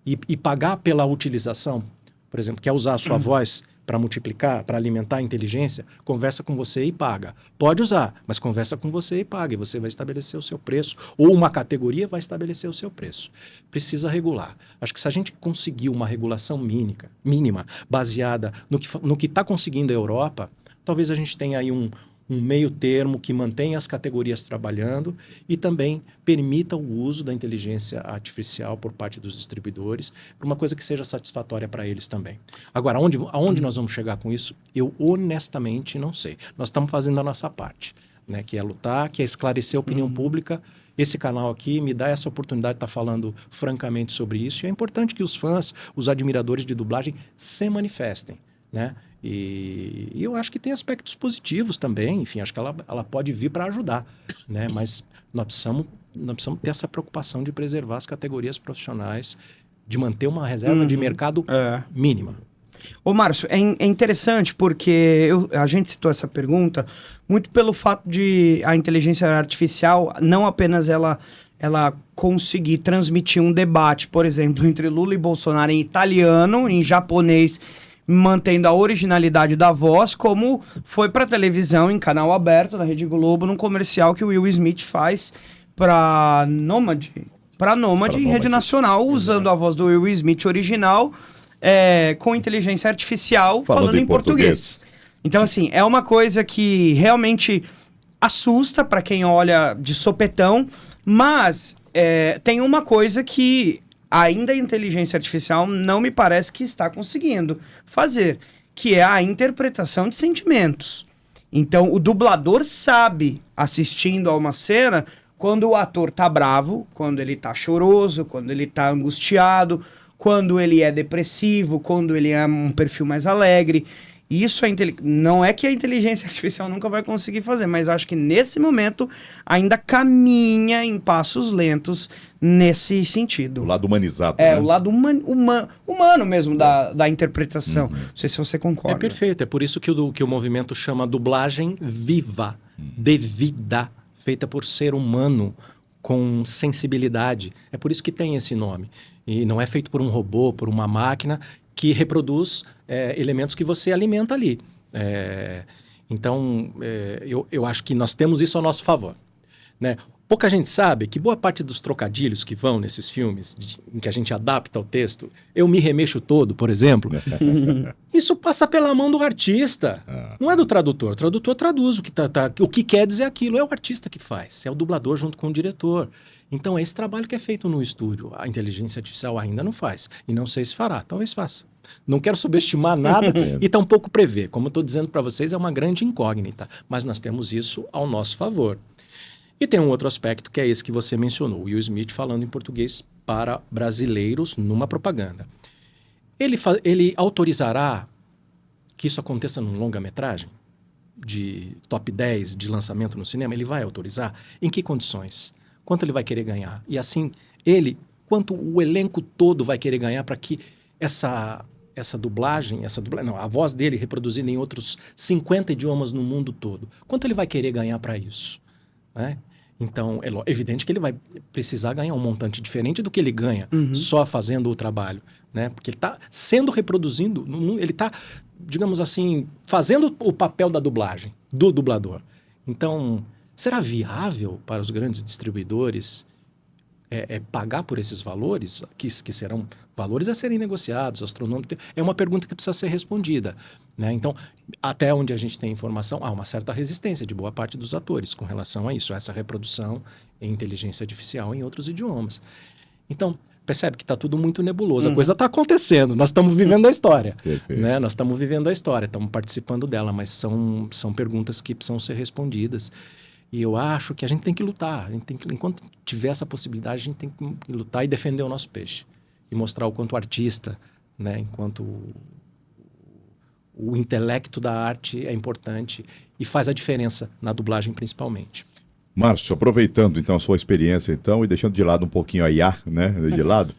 e pagar pela utilização, por exemplo, quer usar a sua voz para multiplicar, para alimentar a inteligência, conversa com você e paga. Pode usar, mas conversa com você e paga, e você vai estabelecer o seu preço, ou uma categoria vai estabelecer o seu preço. Precisa regular. Acho que se a gente conseguir uma regulação mínima baseada no que está conseguindo a Europa, talvez a gente tenha aí um meio termo que mantenha as categorias trabalhando e também permita o uso da inteligência artificial por parte dos distribuidores, para uma coisa que seja satisfatória para eles também. Agora, aonde nós vamos chegar com isso? Eu honestamente não sei. Nós estamos fazendo a nossa parte, né? Que é lutar, que é esclarecer a opinião pública. Esse canal aqui me dá essa oportunidade de estar falando francamente sobre isso, e é importante que os fãs, os admiradores de dublagem se manifestem, né? E eu acho que tem aspectos positivos também, enfim, acho que ela pode vir para ajudar, né? Mas nós precisamos ter essa preocupação de preservar as categorias profissionais, de manter uma reserva de mercado mínima. Ô, Márcio, é interessante porque a gente citou essa pergunta muito pelo fato de a inteligência artificial não apenas ela conseguir transmitir um debate, por exemplo, entre Lula e Bolsonaro em italiano, em japonês, mantendo a originalidade da voz, como foi para televisão em canal aberto da Rede Globo, num comercial que o Will Smith faz para Nômade em rede nacional, usando a voz do Will Smith original, com inteligência artificial falando em português. Então, assim, é uma coisa que realmente assusta para quem olha de sopetão, mas tem uma coisa que ainda a inteligência artificial não me parece que está conseguindo fazer, que é a interpretação de sentimentos. Então, o dublador sabe, assistindo a uma cena, quando o ator tá bravo, quando ele tá choroso, quando ele tá angustiado, quando ele é depressivo, quando ele é um perfil mais alegre. Isso não é que a inteligência artificial nunca vai conseguir fazer, mas acho que nesse momento ainda caminha em passos lentos nesse sentido. O lado humanizado, né? O lado humano mesmo da interpretação. Não sei se você concorda. É perfeito, é por isso que o movimento chama dublagem viva, de vida, feita por ser humano, com sensibilidade. É por isso que tem esse nome. E não é feito por um robô, por uma máquina que reproduz elementos que você alimenta ali. Então, eu acho que nós temos isso ao nosso favor, né? Pouca gente sabe que boa parte dos trocadilhos que vão nesses filmes, em que a gente adapta o texto, eu me remexo todo, por exemplo, isso passa pela mão do artista, não é do tradutor. O tradutor traduz o que quer dizer aquilo, é o artista que faz, é o dublador junto com o diretor. Então é esse trabalho que é feito no estúdio. A inteligência artificial ainda não faz, e não sei se fará, talvez faça. Não quero subestimar nada e tampouco prever. Como eu estou dizendo para vocês, é uma grande incógnita, mas nós temos isso ao nosso favor. E tem um outro aspecto que é esse que você mencionou, o Will Smith falando em português para brasileiros numa propaganda. Ele autorizará que isso aconteça num longa-metragem de top 10 de lançamento no cinema? Ele vai autorizar? Em que condições? Quanto ele vai querer ganhar? E assim, quanto o elenco todo vai querer ganhar para que essa dublagem, a voz dele reproduzida em outros 50 idiomas no mundo todo, quanto ele vai querer ganhar para isso? Né? Então, é evidente que ele vai precisar ganhar um montante diferente do que ele ganha só fazendo o trabalho, né? Porque ele está reproduzindo, ele está, digamos assim, fazendo o papel da dublagem, do dublador. Então, será viável para os grandes distribuidores pagar por esses valores, que serão valores a serem negociados, astronômicos? É uma pergunta que precisa ser respondida, né? Então, até onde a gente tem informação, há uma certa resistência de boa parte dos atores com relação a isso, a essa reprodução em inteligência artificial em outros idiomas. Então, percebe que está tudo muito nebuloso, a coisa está acontecendo, nós estamos vivendo a história, né? Nós estamos vivendo a história, estamos participando dela, mas são perguntas que precisam ser respondidas. E eu acho que a gente tem que lutar. Enquanto tiver essa possibilidade, a gente tem que lutar e defender o nosso peixe. E mostrar o quanto artista, né, enquanto o intelecto da arte é importante e faz a diferença na dublagem, principalmente. Márcio, aproveitando então a sua experiência então, e deixando de lado um pouquinho a IA, né, de lado,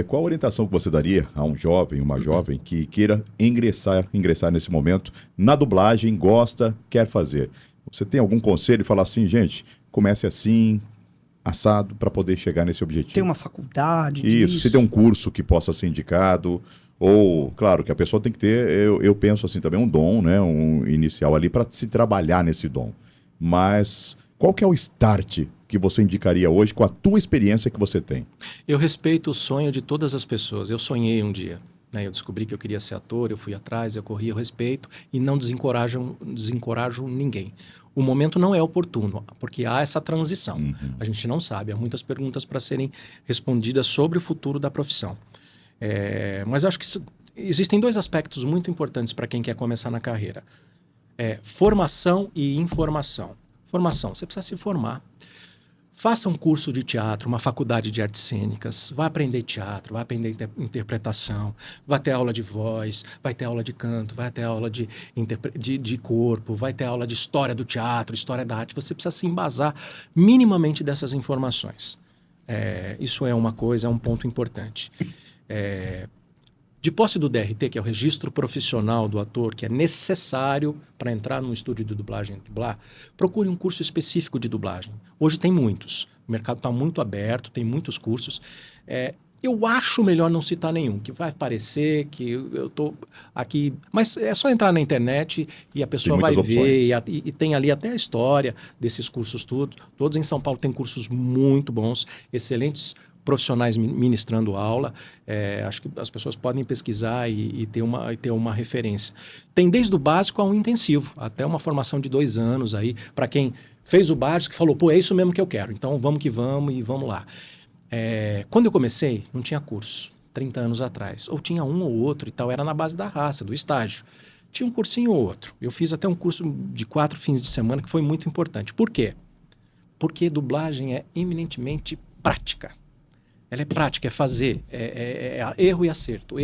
qual a orientação que você daria a um jovem, uma jovem que queira ingressar nesse momento na dublagem, gosta, quer fazer? Você tem algum conselho e falar assim, gente, comece assim, assado, para poder chegar nesse objetivo? Tem uma faculdade Isso, disso? se tem um curso que possa ser indicado, ou, claro, que a pessoa tem que ter, eu penso assim também, um dom, né, um inicial ali para se trabalhar nesse dom. Mas qual que é o start que você indicaria hoje com a tua experiência que você tem? Eu respeito o sonho de todas as pessoas. Eu sonhei um dia, né? Eu descobri que eu queria ser ator, eu fui atrás, eu corri, eu respeito e não desencorajo ninguém. O momento não é oportuno, porque há essa transição. A gente não sabe, há muitas perguntas para serem respondidas sobre o futuro da profissão. Mas acho que existem dois aspectos muito importantes para quem quer começar na carreira. Formação e informação. Formação, você precisa se formar. Faça um curso de teatro, uma faculdade de artes cênicas, vai aprender teatro, vai aprender interpretação, vai ter aula de voz, vai ter aula de canto, vai ter aula de corpo, vai ter aula de história do teatro, história da arte. Você precisa se embasar minimamente dessas informações. Isso é uma coisa, é um ponto importante. De posse do DRT, que é o registro profissional do ator, que é necessário para entrar num estúdio de dublagem e dublar, procure um curso específico de dublagem. Hoje tem muitos. O mercado está muito aberto, tem muitos cursos. Eu acho melhor não citar nenhum, que vai parecer que eu estou aqui... Mas é só entrar na internet e a pessoa vai ver, e tem ali até a história desses cursos todos. Em São Paulo tem cursos muito bons, excelentes profissionais ministrando aula. Acho que as pessoas podem pesquisar e ter uma referência. Tem desde o básico ao intensivo, até uma formação de 2 anos aí, para quem fez o básico e falou, pô, é isso mesmo que eu quero, então vamos que vamos e vamos lá. Quando eu comecei, não tinha curso, 30 anos atrás, ou tinha um ou outro e tal, era na base da raça, do estágio. Tinha um cursinho ou outro. Eu fiz até um curso de 4 fins de semana que foi muito importante. Por quê? Porque dublagem é eminentemente prática. Ela é prática, é fazer, erro e acerto,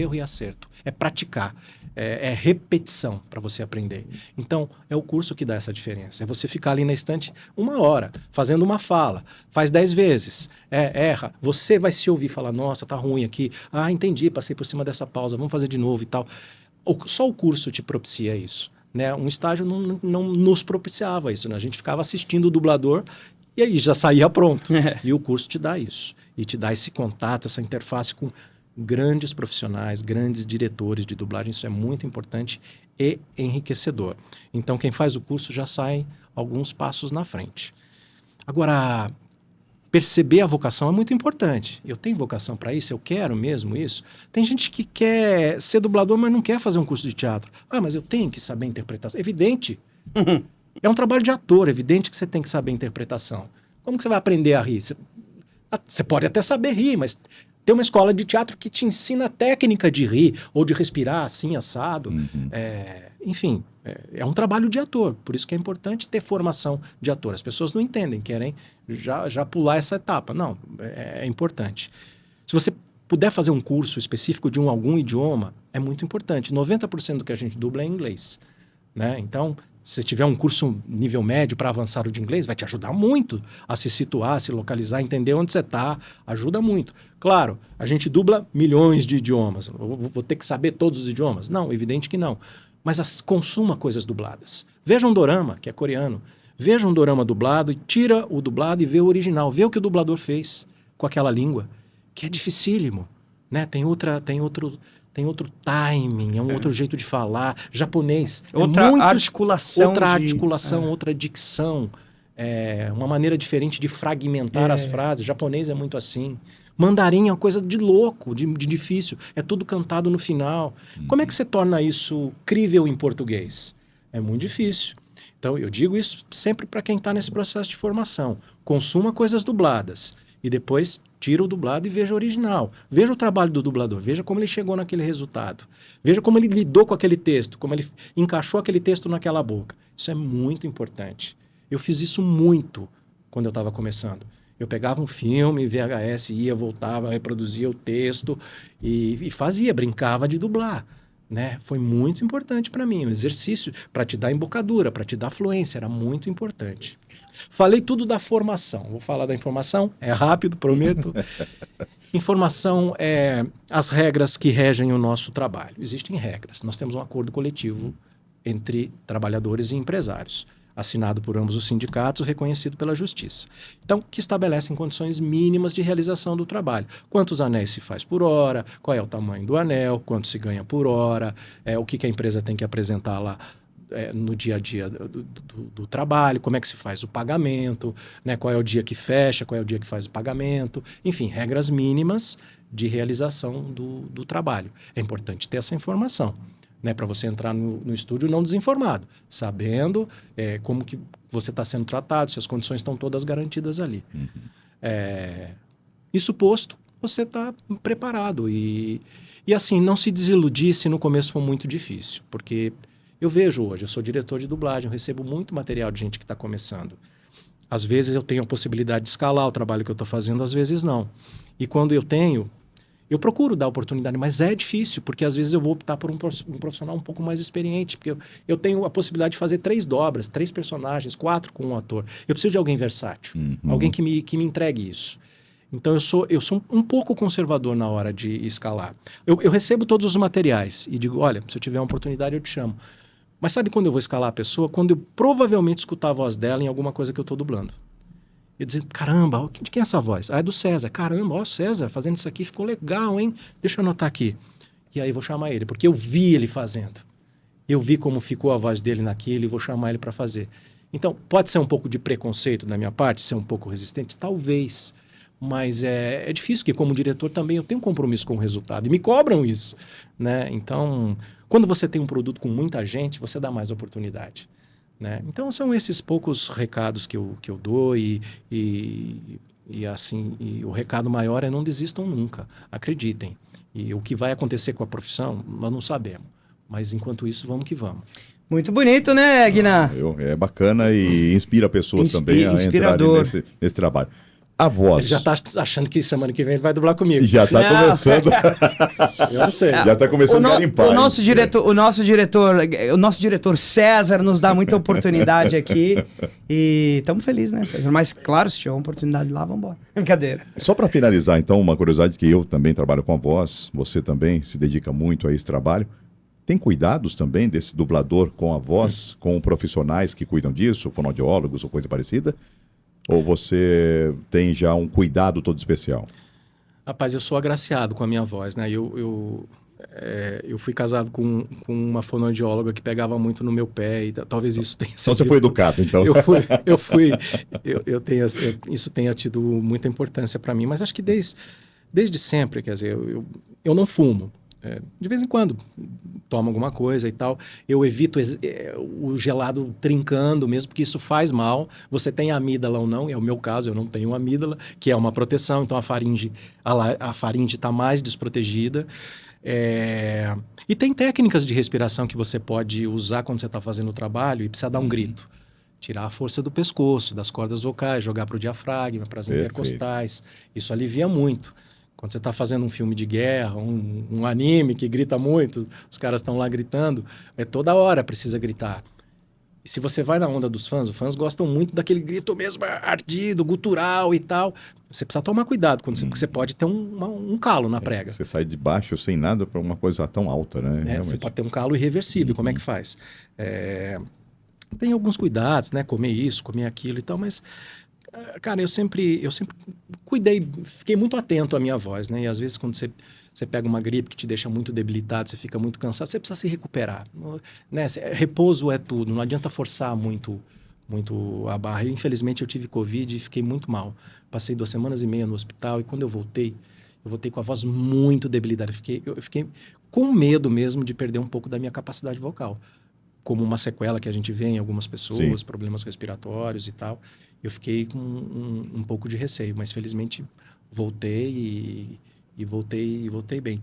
é praticar, é repetição para você aprender. Então, é o curso que dá essa diferença. É você ficar ali na estante 1 hora, fazendo uma fala, faz 10 vezes, erra, você vai se ouvir falar, nossa, tá ruim aqui, entendi, passei por cima dessa pausa, vamos fazer de novo e tal. Só o curso te propicia isso, né? Um estágio não nos propiciava isso, né? A gente ficava assistindo o dublador E aí já saía pronto. E o curso te dá isso. E te dá esse contato, essa interface com grandes profissionais, grandes diretores de dublagem. Isso é muito importante e enriquecedor. Então, quem faz o curso já sai alguns passos na frente. Agora, perceber a vocação é muito importante. Eu tenho vocação para isso? Eu quero mesmo isso? Tem gente que quer ser dublador, mas não quer fazer um curso de teatro. Ah, mas eu tenho que saber interpretação. Evidente. É um trabalho de ator, evidente que você tem que saber interpretação. Como que você vai aprender a rir? Você pode até saber rir, mas tem uma escola de teatro que te ensina a técnica de rir, ou de respirar assim, assado. Enfim, é um trabalho de ator. Por isso que é importante ter formação de ator. As pessoas não entendem, querem já pular essa etapa. Não, é importante. Se você puder fazer um curso específico de algum idioma, é muito importante. 90% do que a gente dubla é em inglês, né? Então, se tiver um curso nível médio para avançado de inglês, vai te ajudar muito a se situar, se localizar, entender onde você está. Ajuda muito. Claro, a gente dubla milhões de idiomas. Eu vou ter que saber todos os idiomas? Não, evidente que não. Mas consuma coisas dubladas. Veja um dorama, que é coreano. Veja um dorama dublado e tira o dublado e vê o original. Vê o que o dublador fez com aquela língua, que é dificílimo, né? Tem outro timing, é um outro jeito de falar. Japonês. Outra articulação. Outra dicção. Uma maneira diferente de fragmentar as frases. Japonês é muito assim. Mandarim é uma coisa de louco, de difícil. É tudo cantado no final. Como é que você torna isso crível em português? É muito difícil. Então, eu digo isso sempre para quem está nesse processo de formação. Consuma coisas dubladas. E depois tira o dublado e veja o original. Veja o trabalho do dublador, veja como ele chegou naquele resultado. Veja como ele lidou com aquele texto, como ele encaixou aquele texto naquela boca. Isso é muito importante. Eu fiz isso muito quando eu estava começando. Eu pegava um filme, VHS, ia, voltava, reproduzia o texto e fazia, brincava de dublar. Né? Foi muito importante para mim, um exercício para te dar embocadura, para te dar fluência, era muito importante. Falei tudo da formação, vou falar da informação, é rápido, prometo. Informação é as regras que regem o nosso trabalho. Existem regras, nós temos um acordo coletivo entre trabalhadores e empresários, assinado por ambos os sindicatos, reconhecido pela Justiça. Então, que estabelecem condições mínimas de realização do trabalho. Quantos anéis se faz por hora, qual é o tamanho do anel, quanto se ganha por hora, o que a empresa tem que apresentar lá no dia a dia do trabalho, como é que se faz o pagamento, né, qual é o dia que fecha, qual é o dia que faz o pagamento, enfim, regras mínimas de realização do trabalho. É importante ter essa informação. Né, para você entrar no estúdio não desinformado, sabendo como que você está sendo tratado, se as condições estão todas garantidas ali. Isso posto, você está preparado. E assim, não se desiludir se no começo for muito difícil, porque eu vejo hoje, eu sou diretor de dublagem, eu recebo muito material de gente que está começando. Às vezes eu tenho a possibilidade de escalar o trabalho que eu estou fazendo, às vezes não. E quando eu tenho, eu procuro dar oportunidade, mas é difícil, porque às vezes eu vou optar por um profissional um pouco mais experiente, porque eu tenho a possibilidade de fazer 3 dobras, 3 personagens, 4 com um ator. Eu preciso de alguém versátil, alguém que me entregue isso. Então eu sou um pouco conservador na hora de escalar. Eu recebo todos os materiais e digo, olha, se eu tiver uma oportunidade eu te chamo. Mas sabe quando eu vou escalar a pessoa? Quando eu provavelmente escutar a voz dela em alguma coisa que eu estou dublando. Eu dizendo, caramba, de quem é essa voz? Ah, é do César. Caramba, ó, o César fazendo isso aqui ficou legal, hein? Deixa eu anotar aqui. E aí eu vou chamar ele, porque eu vi ele fazendo. Eu vi como ficou a voz dele naquilo e vou chamar ele para fazer. Então, pode ser um pouco de preconceito da minha parte, ser um pouco resistente? Talvez. Mas é difícil, porque como diretor também eu tenho um compromisso com o resultado. E me cobram isso, né? Então, quando você tem um produto com muita gente, você dá mais oportunidade. Né? Então são esses poucos recados que eu dou e o recado maior é não desistam nunca, acreditem. E o que vai acontecer com a profissão, nós não sabemos. Mas enquanto isso, vamos que vamos. Muito bonito, né, Guiná? É bacana e inspira pessoas também a entrarem nesse trabalho. A voz. Ele já tá achando que semana que vem ele vai dublar comigo. Já tá começando. Eu não sei. Já tá começando a garimpar. O nosso diretor César nos dá muita oportunidade aqui. E estamos felizes, né, César? Mas, claro, se tiver uma oportunidade lá, vamos embora. Brincadeira. Só para finalizar, então, uma curiosidade que eu também trabalho com a voz, você também se dedica muito a esse trabalho. Tem cuidados também desse dublador com a voz, com profissionais que cuidam disso, fonoaudiólogos ou coisa parecida? Ou você tem já um cuidado todo especial? Rapaz, eu sou agraciado com a minha voz, né? Eu fui casado com uma fonoaudióloga que pegava muito no meu pé e talvez isso tenha sido... Então você foi educado, então. Isso tenha tido muita importância para mim, mas acho que desde sempre, quer dizer, eu não fumo. De vez em quando tomo alguma coisa e tal. Eu evito o gelado trincando mesmo, porque isso faz mal. Você tem amígdala ou não, é o meu caso, eu não tenho amígdala, que é uma proteção, então a faringe está mais desprotegida. E tem técnicas de respiração que você pode usar quando você está fazendo o trabalho e precisa dar um grito. Tirar a força do pescoço, das cordas vocais, jogar para o diafragma, para as intercostais. Isso alivia muito. Quando você está fazendo um filme de guerra, um anime que grita muito, os caras estão lá gritando, toda hora precisa gritar. E se você vai na onda dos fãs, os fãs gostam muito daquele grito mesmo ardido, gutural e tal. Você precisa tomar cuidado, porque você pode ter um calo na prega. Você sai de baixo sem nada para uma coisa tão alta, né? Você pode ter um calo irreversível. Como é que faz? Tem alguns cuidados, né? Comer isso, comer aquilo e tal, mas... Cara, eu sempre cuidei, fiquei muito atento à minha voz, né? E às vezes quando você pega uma gripe que te deixa muito debilitado, você fica muito cansado, você precisa se recuperar, né? Repouso é tudo, não adianta forçar muito a barra. Infelizmente eu tive Covid e fiquei muito mal. Passei 2 semanas e meia no hospital e quando eu voltei com a voz muito debilitada. Eu fiquei com medo mesmo de perder um pouco da minha capacidade vocal. Como uma sequela que a gente vê em algumas pessoas, Sim. problemas respiratórios e tal. Eu fiquei com um pouco de receio, mas felizmente voltei e voltei bem.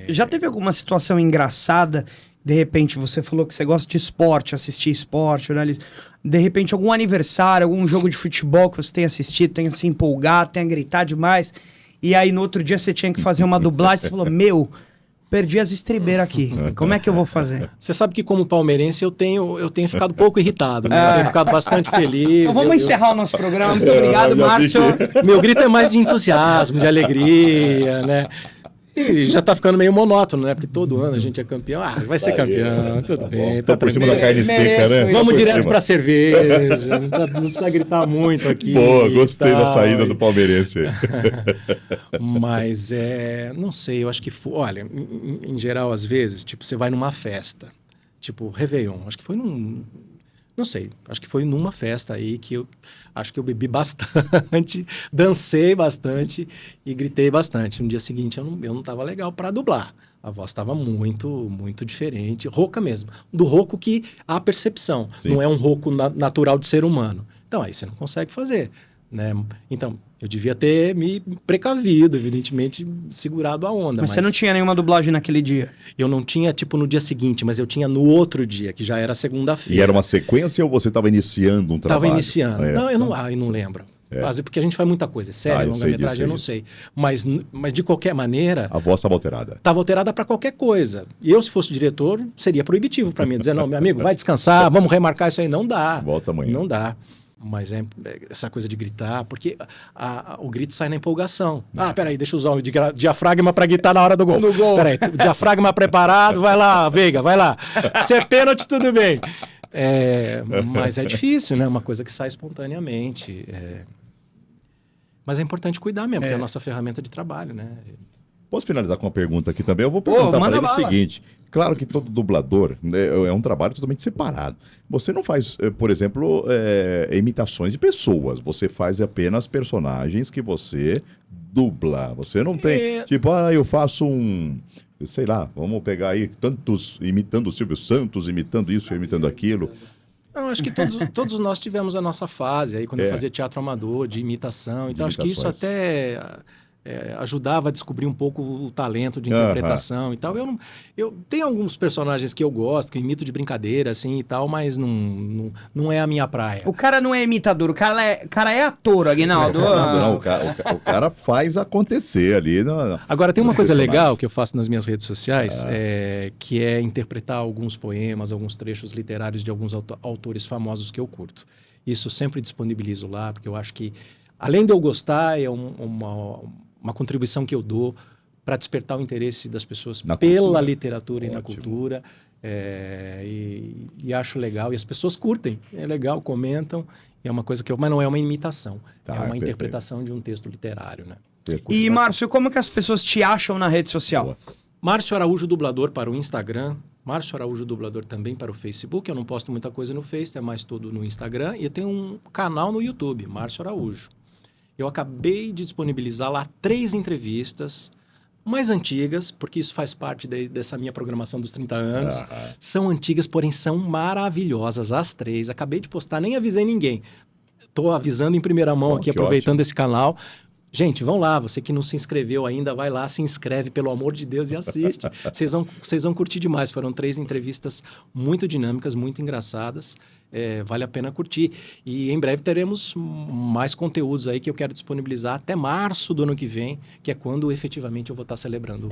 Já teve alguma situação engraçada? De repente, você falou que você gosta de esporte, assistir esporte, jornalismo. De repente, algum aniversário, algum jogo de futebol que você tenha assistido, tenha se empolgado, tenha gritado demais, e aí no outro dia você tinha que fazer uma dublagem, você falou, perdi as estribeiras aqui. Como é que eu vou fazer? Você sabe que como palmeirense eu tenho ficado um pouco irritado, né? Eu tenho ficado bastante feliz. Então vamos encerrar o nosso programa. Muito obrigado, Márcio. Meu grito é mais de entusiasmo, de alegria, né? E já tá ficando meio monótono, né? Porque todo ano a gente é campeão. Vai ser campeão, tudo bem. Tá por cima da carne seca, né? Vamos direto pra cerveja, não precisa gritar muito aqui. Pô, gostei da saída do palmeirense. Mas não sei, eu acho que olha, em geral, às vezes, tipo, você vai numa festa, tipo, Réveillon, acho que foi não sei, acho que foi numa festa aí que eu acho que eu bebi bastante, dancei bastante e gritei bastante. No dia seguinte eu não estava legal para dublar. A voz estava muito, muito diferente, rouca mesmo. Do rouco que há percepção, Sim. Não é um rouco natural de ser humano. Então aí você não consegue fazer, né? Então eu devia ter me precavido, evidentemente, segurado a onda. Mas você não tinha nenhuma dublagem naquele dia? Eu não tinha, tipo, no dia seguinte, mas eu tinha no outro dia, que já era segunda-feira. E era uma sequência ou você estava iniciando um trabalho? Estava iniciando. Não, eu não lembro. Porque a gente faz muita coisa. Série, longa-metragem, eu não sei. Mas de qualquer maneira... A voz estava alterada. Estava alterada para qualquer coisa. E eu, se fosse diretor, seria proibitivo para mim. Dizer, não, meu amigo, vai descansar, vamos remarcar isso aí. Não dá. Volta amanhã. Não dá. Mas essa coisa de gritar, porque o grito sai na empolgação. Peraí, deixa eu usar o diafragma para gritar na hora do gol. No gol. Peraí, diafragma preparado, vai lá, Veiga, vai lá. Se é pênalti, tudo bem. Mas é difícil, né? Uma coisa que sai espontaneamente. Mas é importante cuidar mesmo, porque é a nossa ferramenta de trabalho, né? Posso finalizar com uma pergunta aqui também? Eu vou perguntar para ele bala. o seguinte. Claro que todo dublador, né, é um trabalho totalmente separado. Você não faz, por exemplo, imitações de pessoas. Você faz apenas personagens que você dubla. Você não tem, tipo, eu faço sei lá, vamos pegar aí tantos imitando o Silvio Santos, imitando isso, imitando aquilo. Eu acho que todos nós tivemos a nossa fase aí, quando eu fazia teatro amador, de imitação. Então, acho que isso até ajudava a descobrir um pouco o talento de interpretação e tal. Eu tenho alguns personagens que eu gosto, que eu imito de brincadeira, assim, e tal, mas não é a minha praia. O cara não é imitador, o cara é ator, Aguinaldo. Não, o cara faz acontecer ali. Agora, tem uma coisa legal que eu faço nas minhas redes sociais, que é interpretar alguns poemas, alguns trechos literários de alguns autores famosos que eu curto. Isso eu sempre disponibilizo lá, porque eu acho que, além de eu gostar, é uma contribuição que eu dou para despertar o interesse das pessoas Na pela cultura. literatura e na Ótimo. cultura. E acho legal, e as pessoas curtem, é legal, comentam, é uma coisa mas não é uma imitação, Tá, é uma perfeito. interpretação de um texto literário, né? E, Márcio, como que as pessoas te acham na rede social? Boa. Márcio Araújo Dublador para o Instagram, Márcio Araújo Dublador também para o Facebook. Eu não posto muita coisa no Face, é mais tudo no Instagram. E eu tenho um canal no YouTube, Márcio Araújo. Eu acabei de disponibilizar lá 3 entrevistas mais antigas, porque isso faz parte dessa minha programação dos 30 anos. São antigas, porém são maravilhosas, as 3. Acabei de postar, nem avisei ninguém. Estou avisando em primeira mão aqui, que aproveitando ótimo. esse canal. Gente, vão lá, você que não se inscreveu ainda, vai lá, se inscreve, pelo amor de Deus, e assiste. Vocês vão curtir demais. Foram 3 entrevistas muito dinâmicas, muito engraçadas. Vale a pena curtir. E em breve teremos mais conteúdos aí que eu quero disponibilizar até março do ano que vem, que é quando efetivamente eu vou estar celebrando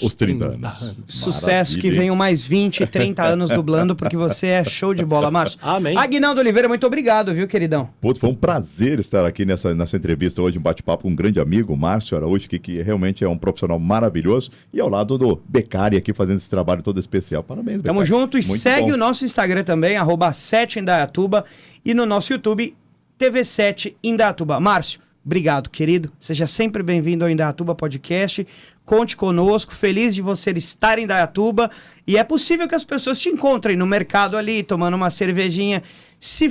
Os 30 anos. Sucesso, que Maravilha, hein? venham mais 20, 30 anos dublando, porque você é show de bola, Márcio. Amém. Aguinaldo Oliveira, muito obrigado, viu, queridão? Pô, foi um prazer estar aqui nessa entrevista hoje, um bate-papo com um grande amigo, Márcio Araújo, que realmente é um profissional maravilhoso, e ao lado do Beccari aqui fazendo esse trabalho todo especial. Parabéns, Tamo Beccari. junto e Muito segue bom. o nosso Instagram também, @7indaiatuba, e no nosso YouTube, TV7 Indaiatuba. Márcio, obrigado, querido. Seja sempre bem-vindo ao Indaiatuba Podcast. Conte conosco, feliz de você estar em Indaiatuba. E é possível que as pessoas te encontrem no mercado ali, tomando uma cervejinha. Se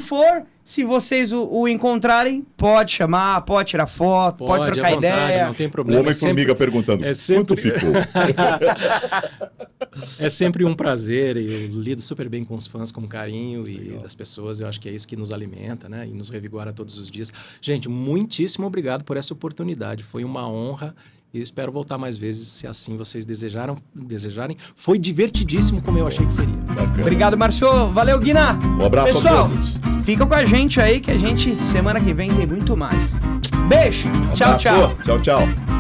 vocês o encontrarem, pode chamar, pode tirar foto, pode à trocar vontade, ideia. não tem O problema. Homem-Formiga perguntando, quanto ficou? É sempre um prazer, e eu lido super bem com os fãs, com carinho e das pessoas. Eu acho que é isso que nos alimenta, né? E nos revigora todos os dias. Gente, muitíssimo obrigado por essa oportunidade. Foi uma honra e espero voltar mais vezes, se assim vocês desejarem. Foi divertidíssimo, como eu achei que seria. Bacana. Obrigado, Márcio. Valeu, Guiná. Um abraço Pessoal, a todos. fica com a gente aí, que a gente, semana que vem, tem muito mais. Beijo. Tchau, Abraço. tchau. Tchau, tchau.